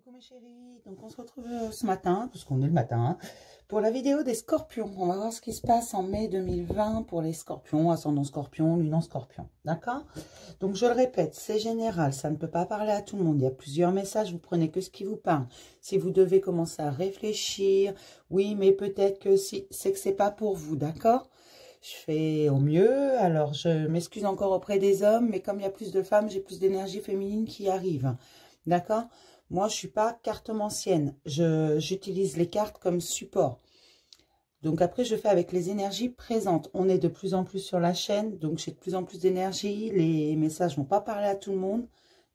Coucou mes chéris, donc on se retrouve ce matin, parce qu'on est le matin, pour la vidéo des scorpions. On va voir ce qui se passe en mai 2020 pour les scorpions, ascendant scorpion, lune en scorpion, d'accord? Donc je le répète, c'est général, ça ne peut pas parler à tout le monde. Il y a plusieurs messages, vous prenez que ce qui vous parle. Si vous devez commencer à réfléchir, oui, mais peut-être que si, c'est que c'est pas pour vous, d'accord? Je fais au mieux, alors je m'excuse encore auprès des hommes, mais comme il y a plus de femmes, j'ai plus d'énergie féminine qui arrive, d'accord? Moi, je suis pas cartomancienne. J'utilise les cartes comme support. Donc après, je fais avec les énergies présentes. On est de plus en plus sur la chaîne, donc j'ai de plus en plus d'énergie. Les messages vont pas parler à tout le monde,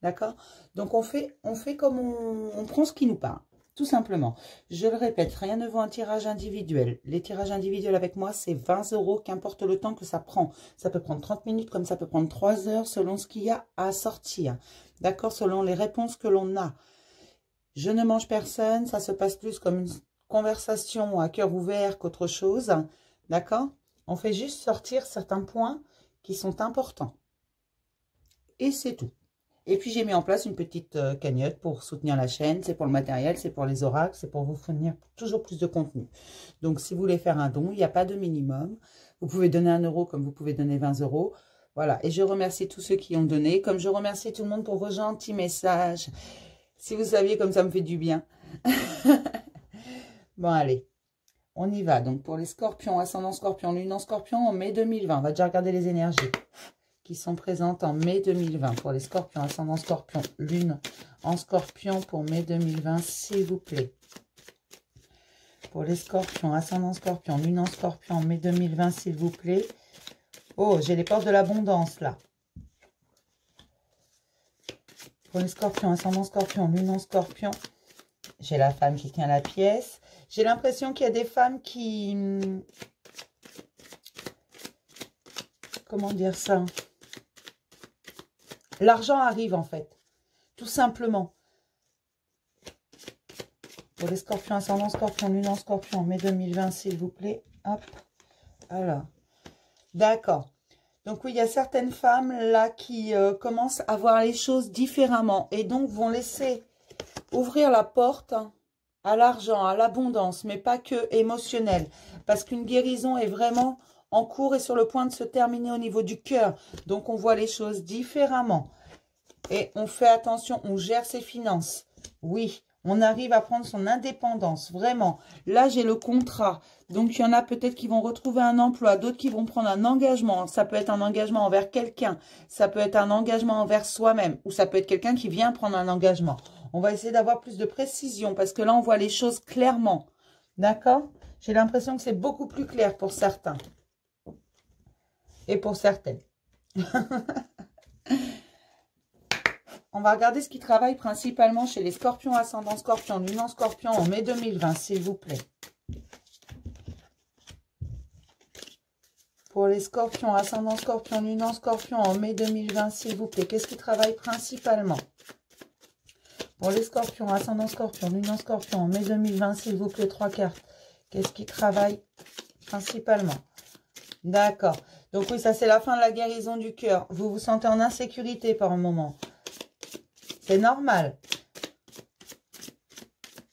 d'accord? Donc on fait comme on prend ce qui nous parle, tout simplement. Je le répète, rien ne vaut un tirage individuel. Les tirages individuels avec moi, c'est 20 €, qu'importe le temps que ça prend. Ça peut prendre 30 minutes, comme ça peut prendre 3 heures, selon ce qu'il y a à sortir, d'accord? Selon les réponses que l'on a. Je ne mange personne, ça se passe plus comme une conversation à cœur ouvert qu'autre chose, d'accord? On fait juste sortir certains points qui sont importants. Et c'est tout. Et puis j'ai mis en place une petite cagnotte pour soutenir la chaîne, c'est pour le matériel, c'est pour les oracles, c'est pour vous fournir toujours plus de contenu. Donc si vous voulez faire un don, il n'y a pas de minimum. Vous pouvez donner 1 € comme vous pouvez donner 20 €. Voilà, et je remercie tous ceux qui ont donné, comme je remercie tout le monde pour vos gentils messages. Si vous saviez comme ça me fait du bien. Bon, allez, on y va. Donc, pour les scorpions, ascendant scorpion, lune en scorpion, en mai 2020. On va déjà regarder les énergies qui sont présentes en mai 2020. Pour les scorpions, ascendant scorpion, lune en scorpion pour mai 2020, s'il vous plaît. Pour les scorpions, ascendant scorpion, lune en scorpion, en mai 2020, s'il vous plaît. Oh, j'ai les portes de l'abondance, là. Pour les scorpions, ascendant scorpion, lune en scorpion, j'ai la femme qui tient la pièce. J'ai l'impression qu'il y a des femmes qui... Comment dire ça? L'argent arrive en fait, tout simplement. Pour les scorpions, ascendant scorpion, lune en scorpion, mai 2020, s'il vous plaît. Hop, alors, d'accord. Donc oui, il y a certaines femmes là qui commencent à voir les choses différemment et donc vont laisser ouvrir la porte à l'argent, à l'abondance, mais pas que émotionnelle. Parce qu'une guérison est vraiment en cours et sur le point de se terminer au niveau du cœur. Donc on voit les choses différemment. Et on fait attention, on gère ses finances. Oui, on arrive à prendre son indépendance, vraiment. Là, j'ai le contrat. Donc, il y en a peut-être qui vont retrouver un emploi, d'autres qui vont prendre un engagement. Ça peut être un engagement envers quelqu'un, ça peut être un engagement envers soi-même, ou ça peut être quelqu'un qui vient prendre un engagement. On va essayer d'avoir plus de précision, parce que là, on voit les choses clairement. D'accord? J'ai l'impression que c'est beaucoup plus clair pour certains. Et pour certaines. On va regarder ce qui travaille principalement chez les scorpions, ascendant scorpion, lune en scorpion en mai 2020, s'il vous plaît. Pour les scorpions, ascendant scorpion, lune en scorpion en mai 2020, s'il vous plaît. Qu'est-ce qui travaille principalement? Pour les scorpions, ascendant scorpion, lune en scorpion en mai 2020, s'il vous plaît, 3 cartes. Qu'est-ce qui travaille principalement? D'accord. Donc oui, ça c'est la fin de la guérison du cœur. Vous vous sentez en insécurité par un moment. C'est normal.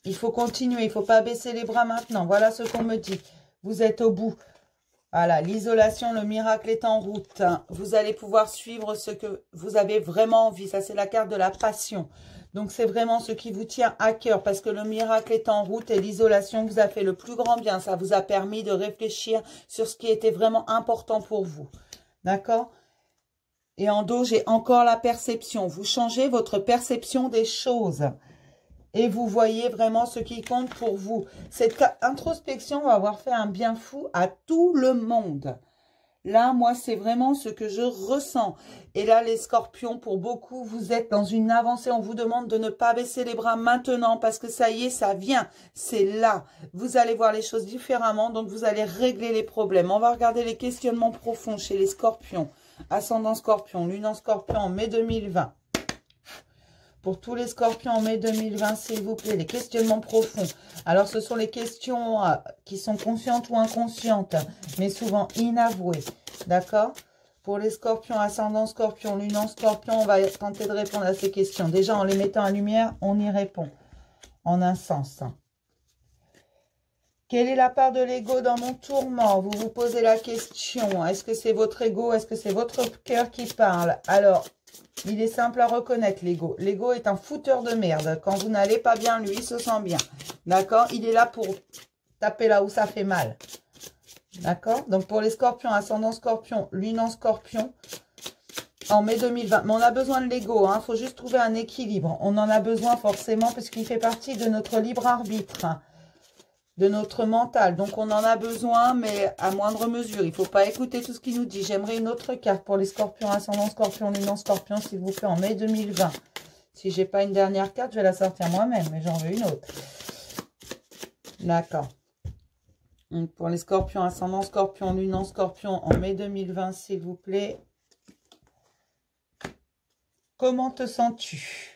Il faut continuer. Il ne faut pas baisser les bras maintenant. Voilà ce qu'on me dit. Vous êtes au bout. Voilà, l'isolation, le miracle est en route. Vous allez pouvoir suivre ce que vous avez vraiment envie. Ça, c'est la carte de la passion. Donc, c'est vraiment ce qui vous tient à cœur parce que le miracle est en route et l'isolation vous a fait le plus grand bien. Ça vous a permis de réfléchir sur ce qui était vraiment important pour vous. D'accord ? Et en dos, j'ai encore la perception. Vous changez votre perception des choses. Et vous voyez vraiment ce qui compte pour vous. Cette introspection va avoir fait un bien fou à tout le monde. Là, moi, c'est vraiment ce que je ressens. Et là, les scorpions, pour beaucoup, vous êtes dans une avancée. On vous demande de ne pas baisser les bras maintenant parce que ça y est, ça vient. C'est là. Vous allez voir les choses différemment. Donc, vous allez régler les problèmes. On va regarder les questionnements profonds chez les scorpions. Ascendant scorpion, lune en scorpion en mai 2020. Pour tous les scorpions en mai 2020, s'il vous plaît, les questionnements profonds. Alors, ce sont les questions qui sont conscientes ou inconscientes, mais souvent inavouées. D'accord? Pour les scorpions, ascendant scorpion, lune en scorpion, on va tenter de répondre à ces questions. Déjà, en les mettant en lumière, on y répond. en un sens. Quelle est la part de l'ego dans mon tourment? Vous vous posez la question. Est-ce que c'est votre ego? Est-ce que c'est votre cœur qui parle? Alors, il est simple à reconnaître, l'ego. L'ego est un fouteur de merde. Quand vous n'allez pas bien, lui, il se sent bien. D'accord? Il est là pour taper là où ça fait mal. D'accord? Donc, pour les scorpions, ascendant scorpion, lune en scorpion, en mai 2020. Mais on a besoin de l'ego. Il faut juste trouver un équilibre. On en a besoin forcément puisqu'il fait partie de notre libre arbitre. De notre mental. Donc, on en a besoin, mais à moindre mesure. Il ne faut pas écouter tout ce qu'il nous dit. J'aimerais une autre carte pour les scorpions, ascendant scorpion, lune en scorpion, s'il vous plaît, en mai 2020. Si je n'ai pas une dernière carte, je vais la sortir moi-même, mais j'en veux une autre. D'accord. Donc, pour les scorpions, ascendant scorpion, lune en scorpion, en mai 2020, s'il vous plaît. Comment te sens-tu?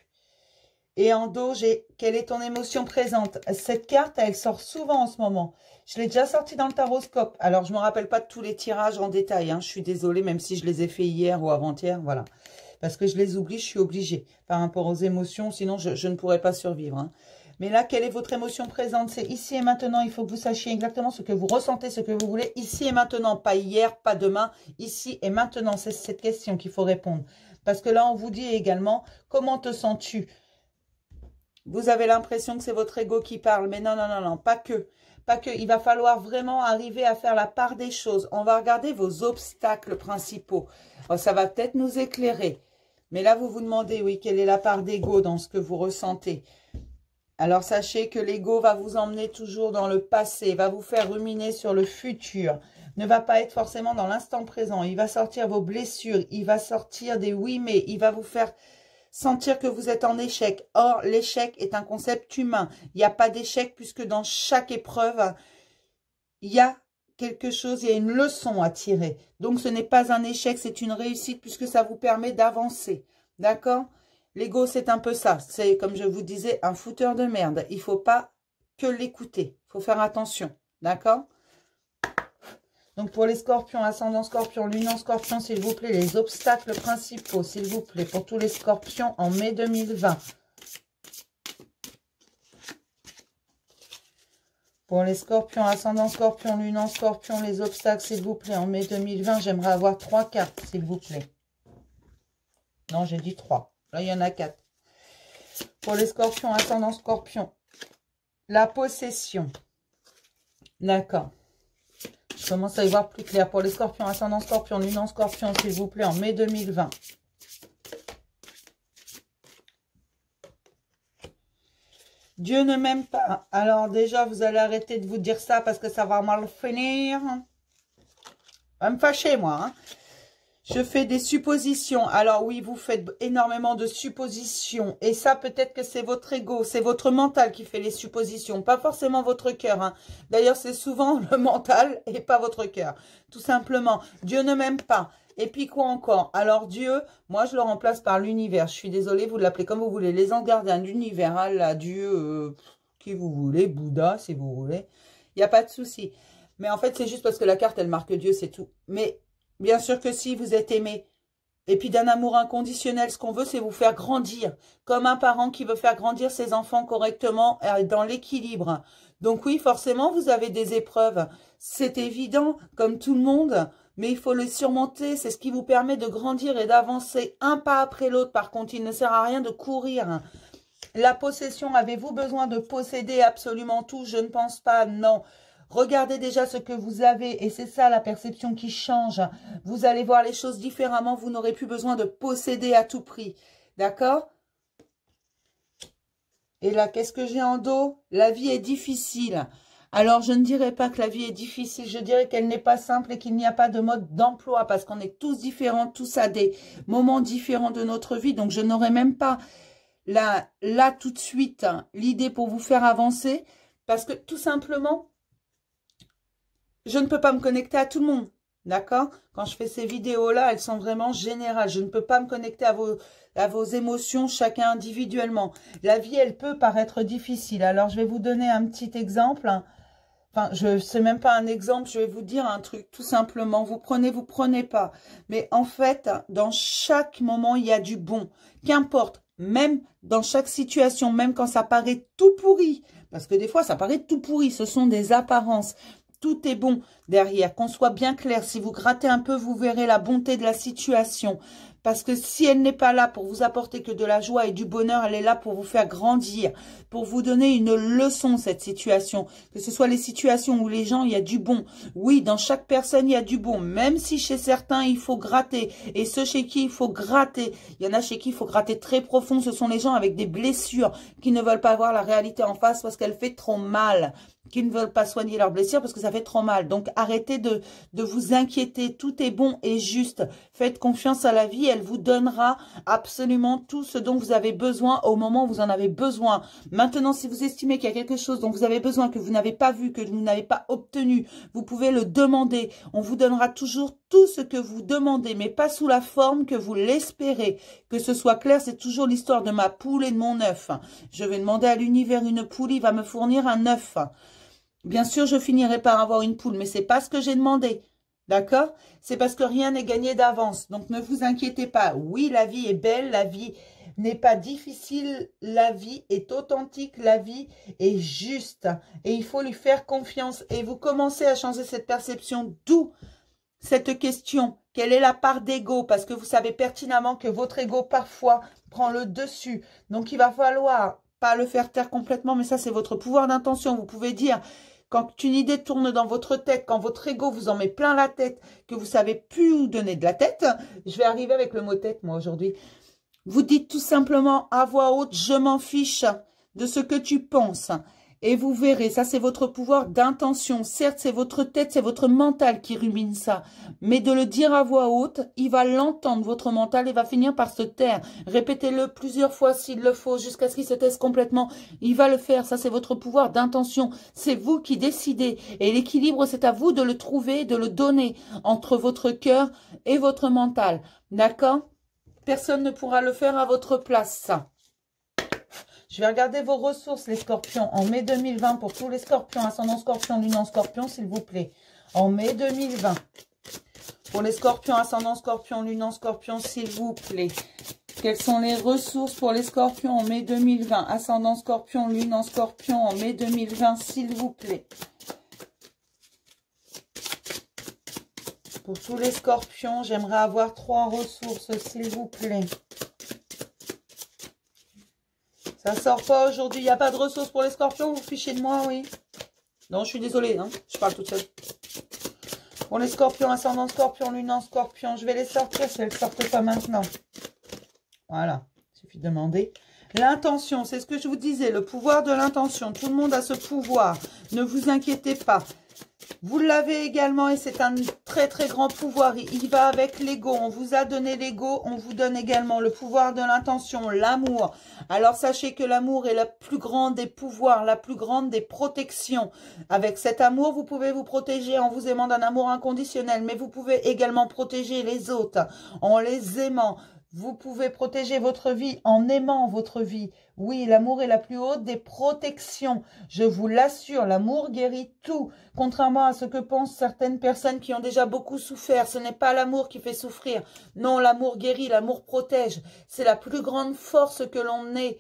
Et en dos, j'ai quelle est ton émotion présente? Cette carte, elle sort souvent en ce moment. Je l'ai déjà sortie dans le taroscope. Alors, je ne me rappelle pas de tous les tirages en détail. Je suis désolée, même si je les ai fait hier ou avant-hier. Voilà. Parce que je les oublie, je suis obligée. Par rapport aux émotions, sinon je ne pourrais pas survivre. Mais là, quelle est votre émotion présente? C'est ici et maintenant. Il faut que vous sachiez exactement ce que vous ressentez, ce que vous voulez. Ici et maintenant. Pas hier, pas demain. Ici et maintenant. C'est cette question qu'il faut répondre. Parce que là, on vous dit également, comment te sens-tu? Vous avez l'impression que c'est votre ego qui parle. Mais non, non, non, non, pas que. Pas que. Il va falloir vraiment arriver à faire la part des choses. On va regarder vos obstacles principaux. Oh, ça va peut-être nous éclairer. Mais là, vous vous demandez, oui, quelle est la part d'ego dans ce que vous ressentez? Alors, sachez que l'ego va vous emmener toujours dans le passé, va vous faire ruminer sur le futur. Ne va pas être forcément dans l'instant présent. Il va sortir vos blessures. Il va sortir des oui, mais il va vous faire sentir que vous êtes en échec. Or, l'échec est un concept humain. Il n'y a pas d'échec puisque dans chaque épreuve, il y a quelque chose, il y a une leçon à tirer. Donc, ce n'est pas un échec, c'est une réussite puisque ça vous permet d'avancer. D'accord? L'ego, c'est un peu ça. C'est, comme je vous disais, un fouteur de merde. Il ne faut pas que l'écouter. Il faut faire attention. D'accord? Donc, pour les scorpions, ascendant scorpion, lune en scorpion, s'il vous plaît, les obstacles principaux, s'il vous plaît, pour tous les scorpions en mai 2020. Pour les scorpions, ascendant scorpion, lune en scorpion, les obstacles, s'il vous plaît, en mai 2020, j'aimerais avoir 3 cartes, s'il vous plaît. Non, j'ai dit 3. Là, il y en a 4. Pour les scorpions, ascendant scorpion, la possession. D'accord. Je commence à y voir plus clair. Pour les scorpions, ascendant scorpion, lune en scorpion, s'il vous plaît, en mai 2020. Dieu ne m'aime pas. Alors déjà, vous allez arrêter de vous dire ça parce que ça va mal finir. Ça va me fâcher, moi. Je fais des suppositions. Alors oui, vous faites énormément de suppositions. Et ça, peut-être que c'est votre ego, c'est votre mental qui fait les suppositions. Pas forcément votre cœur. D'ailleurs, c'est souvent le mental et pas votre cœur. Tout simplement, Dieu ne m'aime pas. Et puis quoi encore? Alors Dieu, moi je le remplace par l'univers. Je suis désolée, vous l'appelez comme vous voulez. Les anges gardiens de l'univers, là, Dieu, qui vous voulez, Bouddha, si vous voulez. Il n'y a pas de souci. Mais en fait, c'est juste parce que la carte, elle marque Dieu, c'est tout. Mais bien sûr que si vous êtes aimé, et puis d'un amour inconditionnel, ce qu'on veut, c'est vous faire grandir. Comme un parent qui veut faire grandir ses enfants correctement dans l'équilibre. Donc oui, forcément, vous avez des épreuves. C'est évident, comme tout le monde, mais il faut les surmonter. C'est ce qui vous permet de grandir et d'avancer un pas après l'autre. Par contre, il ne sert à rien de courir. La possession, avez-vous besoin de posséder absolument tout? Je ne pense pas, non. Regardez déjà ce que vous avez et c'est ça la perception qui change. Vous allez voir les choses différemment. Vous n'aurez plus besoin de posséder à tout prix. D'accord? Et là, qu'est-ce que j'ai en dos? La vie est difficile. Alors, je ne dirais pas que la vie est difficile. Je dirais qu'elle n'est pas simple et qu'il n'y a pas de mode d'emploi parce qu'on est tous différents, tous à des moments différents de notre vie. Donc, je n'aurais même pas là tout de suite l'idée pour vous faire avancer parce que tout simplement, je ne peux pas me connecter à tout le monde, d'accord? Quand je fais ces vidéos-là, elles sont vraiment générales. Je ne peux pas me connecter à vos émotions, chacun individuellement. La vie, elle peut paraître difficile. Alors, je vais vous donner un petit exemple. Enfin, je sais même pas un exemple, je vais vous dire un truc, tout simplement. Vous prenez pas. Mais en fait, dans chaque moment, il y a du bon. Qu'importe. même dans chaque situation, même quand ça paraît tout pourri, parce que des fois, ça paraît tout pourri, ce sont des apparences. Tout est bon derrière, qu'on soit bien clair. Si vous grattez un peu, vous verrez la bonté de la situation. Parce que si elle n'est pas là pour vous apporter que de la joie et du bonheur, elle est là pour vous faire grandir, pour vous donner une leçon, cette situation. Que ce soit les situations où les gens, il y a du bon. Oui, dans chaque personne, il y a du bon. Même si chez certains, il faut gratter. Et ceux chez qui il faut gratter, il y en a chez qui il faut gratter très profond. Ce sont les gens avec des blessures qui ne veulent pas voir la réalité en face parce qu'elle fait trop mal, qui ne veulent pas soigner leurs blessures parce que ça fait trop mal. Donc, arrêtez de vous inquiéter. Tout est bon et juste. Faites confiance à la vie. Elle vous donnera absolument tout ce dont vous avez besoin au moment où vous en avez besoin. Maintenant, si vous estimez qu'il y a quelque chose dont vous avez besoin, que vous n'avez pas vu, que vous n'avez pas obtenu, vous pouvez le demander. On vous donnera toujours tout ce que vous demandez, mais pas sous la forme que vous l'espérez. Que ce soit clair, c'est toujours l'histoire de ma poule et de mon œuf. Je vais demander à l'univers une poule, il va me fournir un œuf. Bien sûr, je finirai par avoir une poule, mais c'est pas ce que j'ai demandé. D'accord? C'est parce que rien n'est gagné d'avance. Donc, ne vous inquiétez pas. Oui, la vie est belle, la vie n'est pas difficile, la vie est authentique, la vie est juste. Et il faut lui faire confiance. Et vous commencez à changer cette perception. D'où cette question. Quelle est la part d'ego? Parce que vous savez pertinemment que votre ego, parfois, prend le dessus. Donc, il va falloir pas le faire taire complètement, mais ça, c'est votre pouvoir d'intention. Vous pouvez dire... Quand une idée tourne dans votre tête, quand votre ego vous en met plein la tête, que vous savez plus où donner de la tête, je vais arriver avec le mot tête, moi, aujourd'hui. Vous dites tout simplement à voix haute, je m'en fiche de ce que tu penses. Et vous verrez, ça c'est votre pouvoir d'intention. Certes, c'est votre tête, c'est votre mental qui rumine ça. Mais de le dire à voix haute, il va l'entendre, votre mental, et va finir par se taire. Répétez-le plusieurs fois s'il le faut, jusqu'à ce qu'il se taise complètement. Il va le faire, ça c'est votre pouvoir d'intention. C'est vous qui décidez. Et l'équilibre, c'est à vous de le trouver, de le donner entre votre cœur et votre mental. D'accord? Personne ne pourra le faire à votre place, ça. Je vais regarder vos ressources, les scorpions, en mai 2020, pour tous les scorpions, ascendant scorpion, lune en scorpion, s'il vous plaît. En mai 2020. Pour les scorpions, ascendant scorpion, lune en scorpion, s'il vous plaît. Quelles sont les ressources pour les scorpions en mai 2020? Ascendant scorpion, lune en scorpion, en mai 2020, s'il vous plaît. Pour tous les scorpions, j'aimerais avoir 3 ressources, s'il vous plaît. Ça sort pas aujourd'hui. Il n'y a pas de ressources pour les scorpions. Vous fichez de moi, oui. Non, je suis désolée. Hein, je parle toute seule. Pour les scorpions, ascendant scorpion, lune en scorpion. Je vais les sortir si elles ne sortent pas maintenant. Voilà. Il suffit de demander. L'intention, c'est ce que je vous disais. Le pouvoir de l'intention. Tout le monde a ce pouvoir. Ne vous inquiétez pas. Vous l'avez également et c'est un très très grand pouvoir. Il va avec l'ego. On vous a donné l'ego. On vous donne également le pouvoir de l'intention, l'amour. Alors sachez que l'amour est la plus grande des pouvoirs, la plus grande des protections. Avec cet amour, vous pouvez vous protéger en vous aimant d'un amour inconditionnel. Mais vous pouvez également protéger les autres en les aimant. Vous pouvez protéger votre vie en aimant votre vie. Oui, l'amour est la plus haute des protections. Je vous l'assure, l'amour guérit tout. Contrairement à ce que pensent certaines personnes qui ont déjà beaucoup souffert. Ce n'est pas l'amour qui fait souffrir. Non, l'amour guérit, l'amour protège. C'est la plus grande force que l'on ait.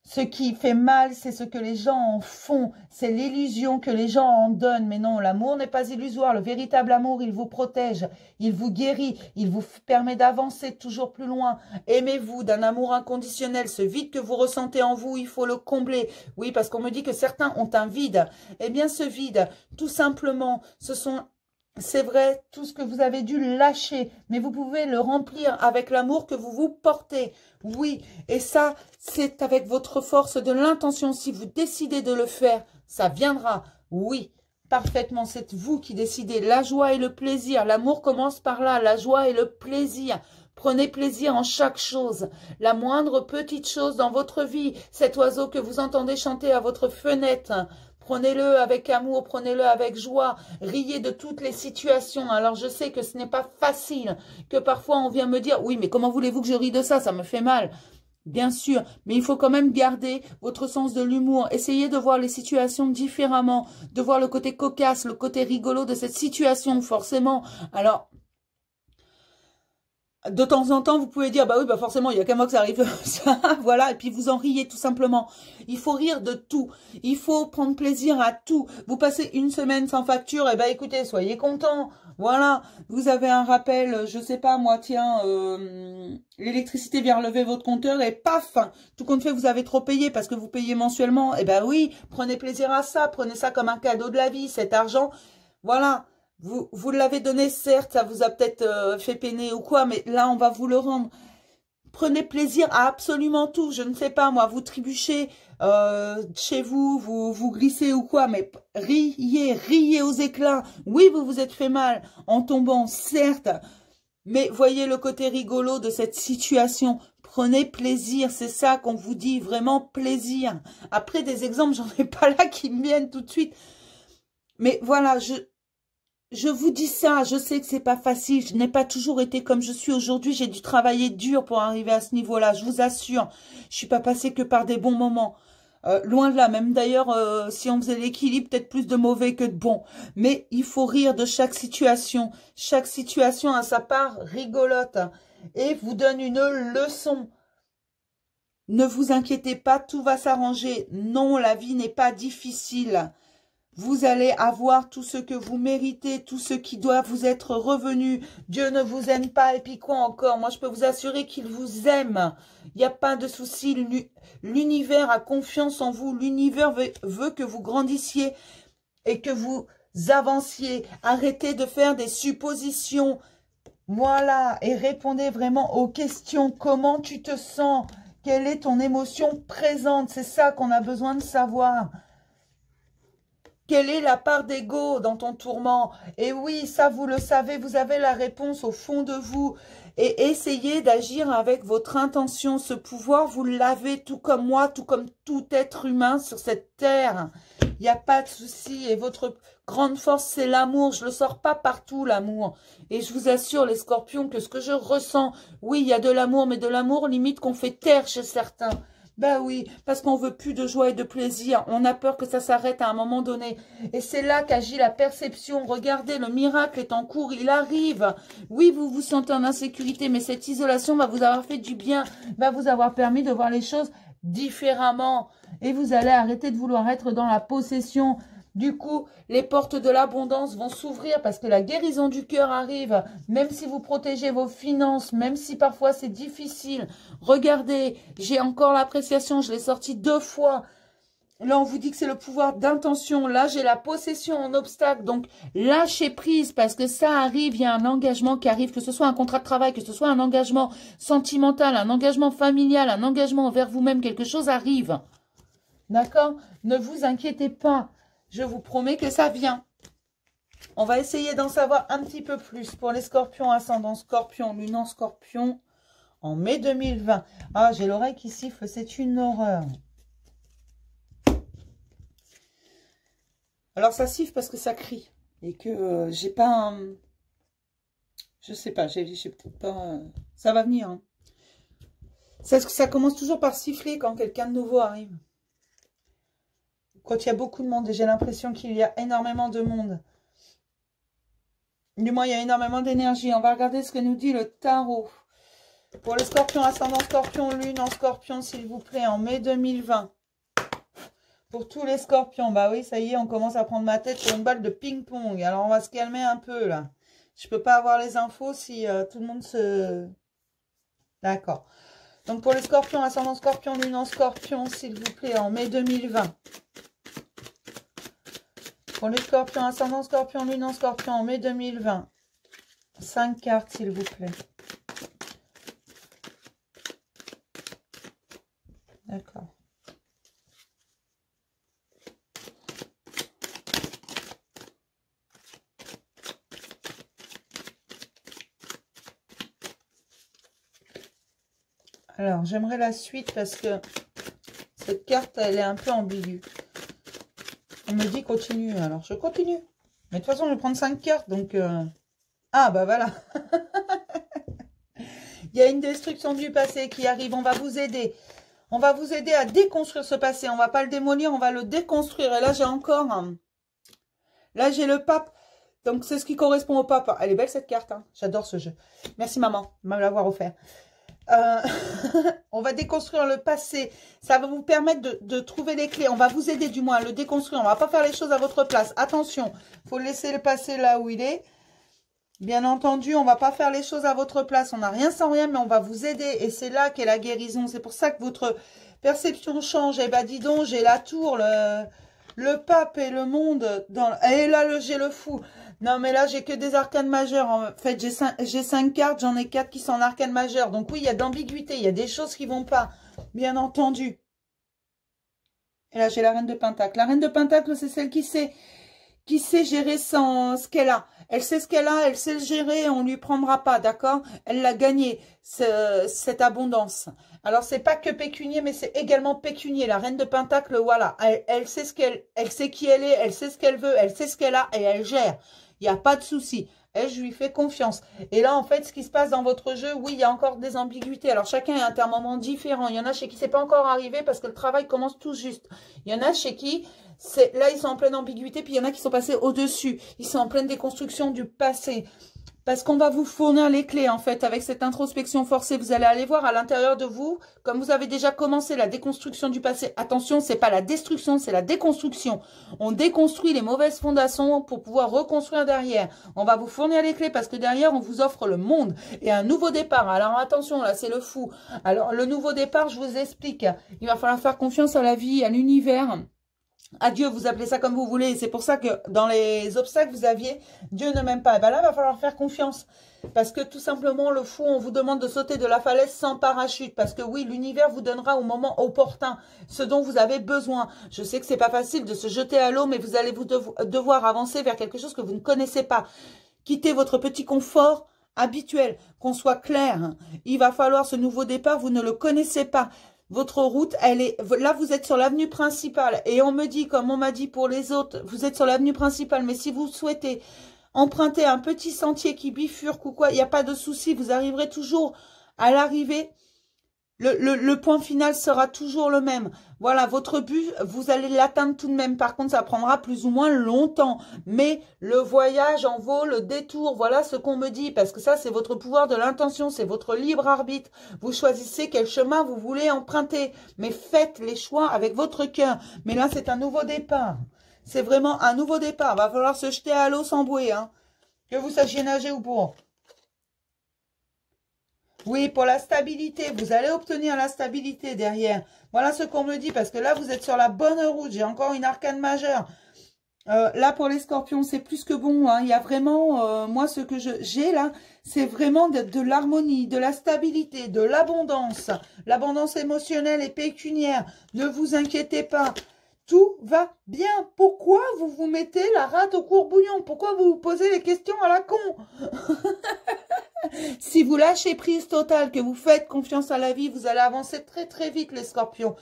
Ce qui fait mal, c'est ce que les gens en font. C'est l'illusion que les gens en donnent. Mais non, l'amour n'est pas illusoire. Le véritable amour, il vous protège. Il vous guérit. Il vous permet d'avancer toujours plus loin. Aimez-vous d'un amour inconditionnel. Ce vide que vous ressentez en vous, il faut le combler. Oui, parce qu'on me dit que certains ont un vide. Eh bien, ce vide, tout simplement, ce sont... C'est vrai, tout ce que vous avez dû lâcher, mais vous pouvez le remplir avec l'amour que vous vous portez. Oui, et ça, c'est avec votre force de l'intention. Si vous décidez de le faire, ça viendra. Oui, parfaitement, c'est vous qui décidez. La joie et le plaisir. L'amour commence par là, la joie et le plaisir. Prenez plaisir en chaque chose, la moindre petite chose dans votre vie. Cet oiseau que vous entendez chanter à votre fenêtre, prenez-le avec amour, prenez-le avec joie, riez de toutes les situations. Alors je sais que ce n'est pas facile, que parfois on vient me dire « Oui, mais comment voulez-vous que je rie de ça? Ça me fait mal. » Bien sûr, mais il faut quand même garder votre sens de l'humour. Essayez de voir les situations différemment, de voir le côté cocasse, le côté rigolo de cette situation, forcément. Alors... de temps en temps, vous pouvez dire, bah oui, bah forcément, il y a qu'à moi que ça arrive, ça, voilà, et puis vous en riez tout simplement. Il faut rire de tout. Il faut prendre plaisir à tout. Vous passez une semaine sans facture, et ben écoutez, soyez contents. Voilà, vous avez un rappel, je sais pas, moi, tiens, l'électricité vient relever votre compteur, et paf, tout compte fait, vous avez trop payé parce que vous payez mensuellement. Et ben oui, prenez plaisir à ça, prenez ça comme un cadeau de la vie, cet argent, voilà. Vous l'avez donné, certes, ça vous a peut-être fait peiner ou quoi, mais là, on va vous le rendre. Prenez plaisir à absolument tout. Je ne sais pas, moi, vous trébuchez chez vous, vous glissez ou quoi, mais riez aux éclats. Oui, vous vous êtes fait mal en tombant, certes, mais voyez le côté rigolo de cette situation. Prenez plaisir, c'est ça qu'on vous dit, vraiment plaisir. Après, des exemples, j'en ai pas là qui me viennent tout de suite. Mais voilà, je vous dis ça, je sais que c'est pas facile, je n'ai pas toujours été comme je suis aujourd'hui, j'ai dû travailler dur pour arriver à ce niveau-là, je vous assure. Je suis pas passée que par des bons moments. Loin de là, même d'ailleurs, si on faisait l'équilibre, peut-être plus de mauvais que de bons. Mais il faut rire de chaque situation. Chaque situation a sa part rigolote et vous donne une leçon. Ne vous inquiétez pas, tout va s'arranger. Non, la vie n'est pas difficile. Vous allez avoir tout ce que vous méritez, tout ce qui doit vous être revenu. Dieu ne vous aime pas, et puis quoi encore? Moi, je peux vous assurer qu'il vous aime. Il n'y a pas de souci. L'univers a confiance en vous. L'univers veut que vous grandissiez et que vous avanciez. Arrêtez de faire des suppositions. Voilà, et répondez vraiment aux questions. Comment tu te sens? Quelle est ton émotion présente? C'est ça qu'on a besoin de savoir. Quelle est la part d'ego dans ton tourment? Et oui, ça, vous le savez, vous avez la réponse au fond de vous. Et essayez d'agir avec votre intention. Ce pouvoir, vous l'avez tout comme moi, tout comme tout être humain sur cette terre. Il n'y a pas de souci. Et votre grande force, c'est l'amour. Je ne le sors pas partout, l'amour. Et je vous assure, les scorpions, que ce que je ressens, oui, il y a de l'amour, mais de l'amour limite qu'on fait taire chez certains. Ben oui, parce qu'on veut plus de joie et de plaisir. On a peur que ça s'arrête à un moment donné. Et c'est là qu'agit la perception. Regardez, le miracle est en cours, il arrive. Oui, vous vous sentez en insécurité, mais cette isolation va vous avoir fait du bien, va vous avoir permis de voir les choses différemment. Et vous allez arrêter de vouloir être dans la possession. Du coup, les portes de l'abondance vont s'ouvrir parce que la guérison du cœur arrive. Même si vous protégez vos finances, même si parfois c'est difficile. Regardez, j'ai encore l'appréciation, je l'ai sorti 2 fois. Là, on vous dit que c'est le pouvoir d'intention. Là, j'ai la possession en obstacle. Donc, lâchez prise parce que ça arrive. Il y a un engagement qui arrive, que ce soit un contrat de travail, que ce soit un engagement sentimental, un engagement familial, un engagement envers vous-même. Quelque chose arrive. D'accord? Ne vous inquiétez pas. Je vous promets que ça vient. On va essayer d'en savoir un petit peu plus pour les scorpions, ascendant scorpion, lune en scorpion, en mai 2020. Ah, j'ai l'oreille qui siffle, c'est une horreur. Alors, ça siffle parce que ça crie. Et que j'ai pas un... Je sais pas, j'ai peut-être pas... ça va venir. Hein. Ça commence toujours par siffler quand quelqu'un de nouveau arrive. Quand il y a beaucoup de monde, et j'ai l'impression qu'il y a énormément de monde. Du moins, il y a énormément d'énergie. On va regarder ce que nous dit le tarot. Pour les scorpions, ascendant scorpion, lune en scorpion, s'il vous plaît, en mai 2020. Pour tous les scorpions, bah oui, ça y est, on commence à prendre ma tête pour une balle de ping-pong. Alors, on va se calmer un peu, là. Je peux pas avoir les infos si tout le monde se... D'accord. Donc, pour les scorpions, ascendant scorpion, lune en scorpion, s'il vous plaît, en mai 2020. Pour les scorpions, ascendant scorpion, lune en scorpion, en mai 2020. 5 cartes, s'il vous plaît. D'accord. Alors, j'aimerais la suite parce que cette carte, elle est un peu ambiguë. On me dit continue, alors je continue. Mais de toute façon, je vais prendre 5 cartes, donc... Ah, bah voilà. Il y a une destruction du passé qui arrive, on va vous aider. On va vous aider à déconstruire ce passé. On ne va pas le démolir, on va le déconstruire. Et là, j'ai encore... Là, j'ai le pape. Donc, c'est ce qui correspond au pape. Elle est belle, cette carte. Hein. J'adore ce jeu. Merci, maman, de me l'avoir offert. On va déconstruire le passé. Ça va vous permettre de trouver les clés. On va vous aider, du moins, à le déconstruire. On va pas faire les choses à votre place. Attention, il faut laisser le passé là où il est. Bien entendu, on va pas faire les choses à votre place. On n'a rien sans rien, mais on va vous aider. Et c'est là qu'est la guérison. C'est pour ça que votre perception change. Eh ben, dis donc, j'ai la tour, le pape et le monde. Et là, j'ai le fou. Non, mais là, j'ai que des arcanes majeures. En fait, j'ai 5 cartes, j'en ai 4 qui sont en arcanes majeures. Donc oui, il y a d'ambiguïté, il y a des choses qui vont pas, bien entendu. Et là, j'ai la reine de Pentacle. La reine de Pentacle, c'est celle qui sait gérer ce qu'elle a. Elle sait ce qu'elle a, elle sait le gérer, on lui prendra pas, d'accord? Elle l'a gagné, cette abondance. Alors, c'est pas que pécunier, mais c'est également pécunier. La reine de Pentacle, voilà, elle sait elle sait qui elle est, elle sait ce qu'elle veut, elle sait ce qu'elle a et elle gère. Il n'y a pas de souci. Elle, je lui fais confiance. Et là, en fait, ce qui se passe dans votre jeu, oui, il y a encore des ambiguïtés. Alors, chacun est à un moment différent. Il y en a chez qui c'est pas encore arrivé parce que le travail commence tout juste. Il y en a chez qui, là, ils sont en pleine ambiguïté. Puis, il y en a qui sont passés au-dessus. Ils sont en pleine déconstruction du passé. Parce qu'on va vous fournir les clés, en fait, avec cette introspection forcée. Vous allez aller voir à l'intérieur de vous, comme vous avez déjà commencé la déconstruction du passé. Attention, c'est pas la destruction, c'est la déconstruction. On déconstruit les mauvaises fondations pour pouvoir reconstruire derrière. On va vous fournir les clés parce que derrière, on vous offre le monde et un nouveau départ. Alors attention, là, c'est le fou. Alors, le nouveau départ, je vous explique. Il va falloir faire confiance à la vie, à l'univers. À Dieu, vous appelez ça comme vous voulez. C'est pour ça que dans les obstacles, vous aviez « Dieu ne m'aime pas ». Et bien là, il va falloir faire confiance. Parce que tout simplement, le fou, on vous demande de sauter de la falaise sans parachute. Parce que oui, l'univers vous donnera au moment opportun ce dont vous avez besoin. Je sais que c'est pas facile de se jeter à l'eau, mais vous allez devoir avancer vers quelque chose que vous ne connaissez pas. Quittez votre petit confort habituel, qu'on soit clair. Il va falloir ce nouveau départ, vous ne le connaissez pas. Votre route, elle est... Là, vous êtes sur l'avenue principale. Et on me dit, comme on m'a dit pour les autres, vous êtes sur l'avenue principale. Mais si vous souhaitez emprunter un petit sentier qui bifurque ou quoi, il n'y a pas de souci. Vous arriverez toujours à l'arrivée. Le point final sera toujours le même. Voilà, votre but, vous allez l'atteindre tout de même. Par contre, ça prendra plus ou moins longtemps. Mais le voyage en vaut le détour. Voilà ce qu'on me dit. Parce que ça, c'est votre pouvoir de l'intention. C'est votre libre arbitre. Vous choisissez quel chemin vous voulez emprunter. Mais faites les choix avec votre cœur. Mais là, c'est un nouveau départ. C'est vraiment un nouveau départ. Va falloir se jeter à l'eau sans bouée. Hein. Que vous sachiez nager ou pour. Oui, pour la stabilité, vous allez obtenir la stabilité derrière. Voilà ce qu'on me dit, parce que là, vous êtes sur la bonne route. J'ai encore une arcane majeure. Là, pour les scorpions, c'est plus que bon. Hein. Il y a vraiment, moi, ce que j'ai là, c'est vraiment de l'harmonie, de la stabilité, de l'abondance. L'abondance émotionnelle et pécuniaire. Ne vous inquiétez pas. Tout va bien. Pourquoi vous vous mettez la rate au courbouillon? Pourquoi vous vous posez les questions à la con? Si vous lâchez prise totale, que vous faites confiance à la vie, vous allez avancer très très vite les scorpions.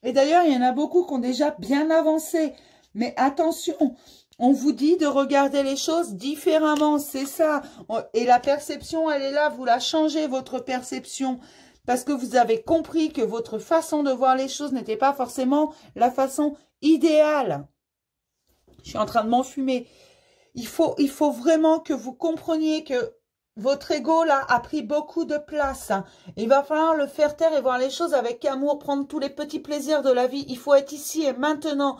Et d'ailleurs, il y en a beaucoup qui ont déjà bien avancé. Mais attention, on vous dit de regarder les choses différemment, c'est ça. Et la perception, elle est là, vous la changez, votre perception. Parce que vous avez compris que votre façon de voir les choses n'était pas forcément la façon idéale. Je suis en train de m'enfumer. Il faut vraiment que vous compreniez que votre ego, là, a pris beaucoup de place. Il va falloir le faire taire et voir les choses avec amour, prendre tous les petits plaisirs de la vie. Il faut être ici et maintenant.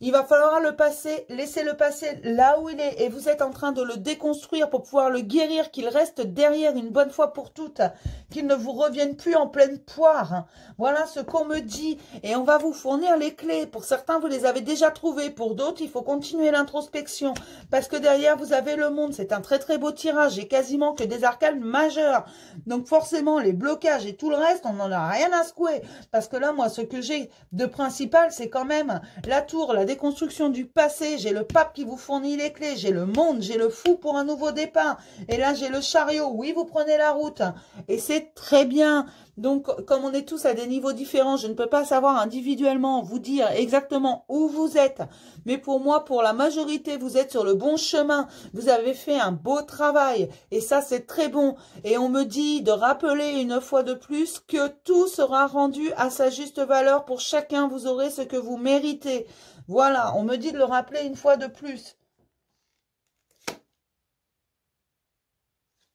Il va falloir le passer, laisser le passer là où il est. Et vous êtes en train de le déconstruire pour pouvoir le guérir, qu'il reste derrière une bonne fois pour toutes. Qu'il ne vous revienne plus en pleine poire. Voilà ce qu'on me dit. Et on va vous fournir les clés. Pour certains, vous les avez déjà trouvées. Pour d'autres, il faut continuer l'introspection. Parce que derrière, vous avez le monde. C'est un très très beau tirage. J'ai quasiment que des arcanes majeures. Donc forcément, les blocages et tout le reste, on n'en a rien à secouer. Parce que là, moi, ce que j'ai de principal, c'est quand même la tour, la déconstruction du passé, j'ai le pape qui vous fournit les clés, j'ai le monde, j'ai le fou pour un nouveau départ. Et là, j'ai le chariot. Oui, vous prenez la route. Et c'est très bien. Donc, comme on est tous à des niveaux différents, je ne peux pas savoir individuellement vous dire exactement où vous êtes. Mais pour moi, pour la majorité, vous êtes sur le bon chemin. Vous avez fait un beau travail. Et ça, c'est très bon. Et on me dit de rappeler une fois de plus que tout sera rendu à sa juste valeur pour chacun. Vous aurez ce que vous méritez. Voilà, on me dit de le rappeler une fois de plus.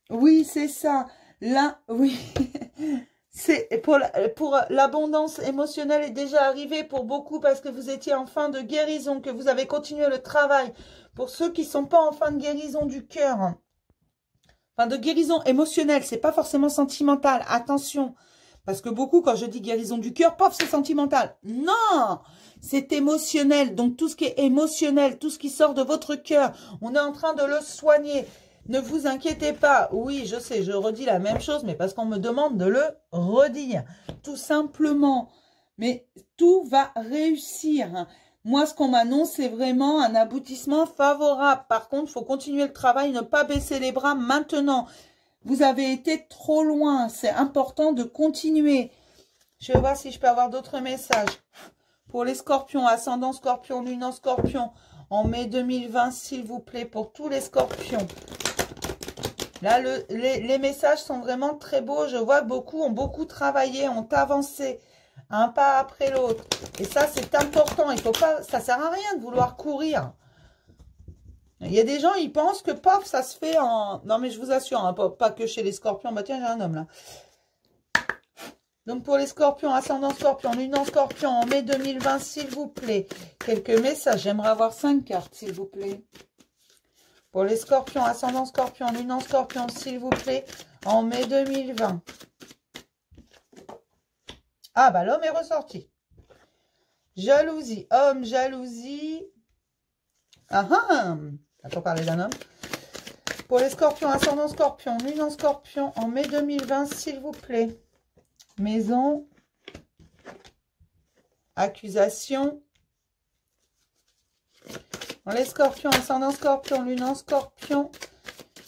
Oui, c'est ça. Là, oui. C'est pour l'abondance émotionnelle est déjà arrivée pour beaucoup parce que vous étiez en fin de guérison, que vous avez continué le travail. Pour ceux qui ne sont pas en fin de guérison du cœur, hein. Enfin de guérison émotionnelle, c'est pas forcément sentimental. Attention, parce que beaucoup, quand je dis guérison du cœur, paf, c'est sentimental. Non, c'est émotionnel. Donc tout ce qui est émotionnel, tout ce qui sort de votre cœur, on est en train de le soigner. Ne vous inquiétez pas. Oui, je sais, je redis la même chose, mais parce qu'on me demande de le redire. Tout simplement. Mais tout va réussir. Moi, ce qu'on m'annonce, c'est vraiment un aboutissement favorable. Par contre, il faut continuer le travail, ne pas baisser les bras maintenant. Vous avez été trop loin. C'est important de continuer. Je vais voir si je peux avoir d'autres messages. Pour les scorpions, ascendant scorpion, lune en scorpion, en mai 2020, s'il vous plaît, pour tous les scorpions. Là, les messages sont vraiment très beaux. Je vois que beaucoup ont beaucoup travaillé, ont avancé un pas après l'autre. Et ça, c'est important. Il faut pas, ça sert à rien de vouloir courir. Il y a des gens, ils pensent que paf, ça se fait en... Non, mais je vous assure, hein, pas que chez les scorpions. Bah tiens, j'ai un homme là. Donc pour les scorpions, ascendant scorpion, lune en scorpion, en mai 2020, s'il vous plaît. Quelques messages. J'aimerais avoir 5 cartes, s'il vous plaît. Pour les scorpions, ascendant scorpion, lune en scorpion, s'il vous plaît, en mai 2020. Ah, bah l'homme est ressorti. Jalousie, homme, jalousie. Ah ah, attends parler d'un homme. Pour les scorpions, ascendant scorpion, lune en scorpion, en mai 2020, s'il vous plaît. Maison, accusation. Pour les scorpions, ascendant scorpion, lune en scorpion.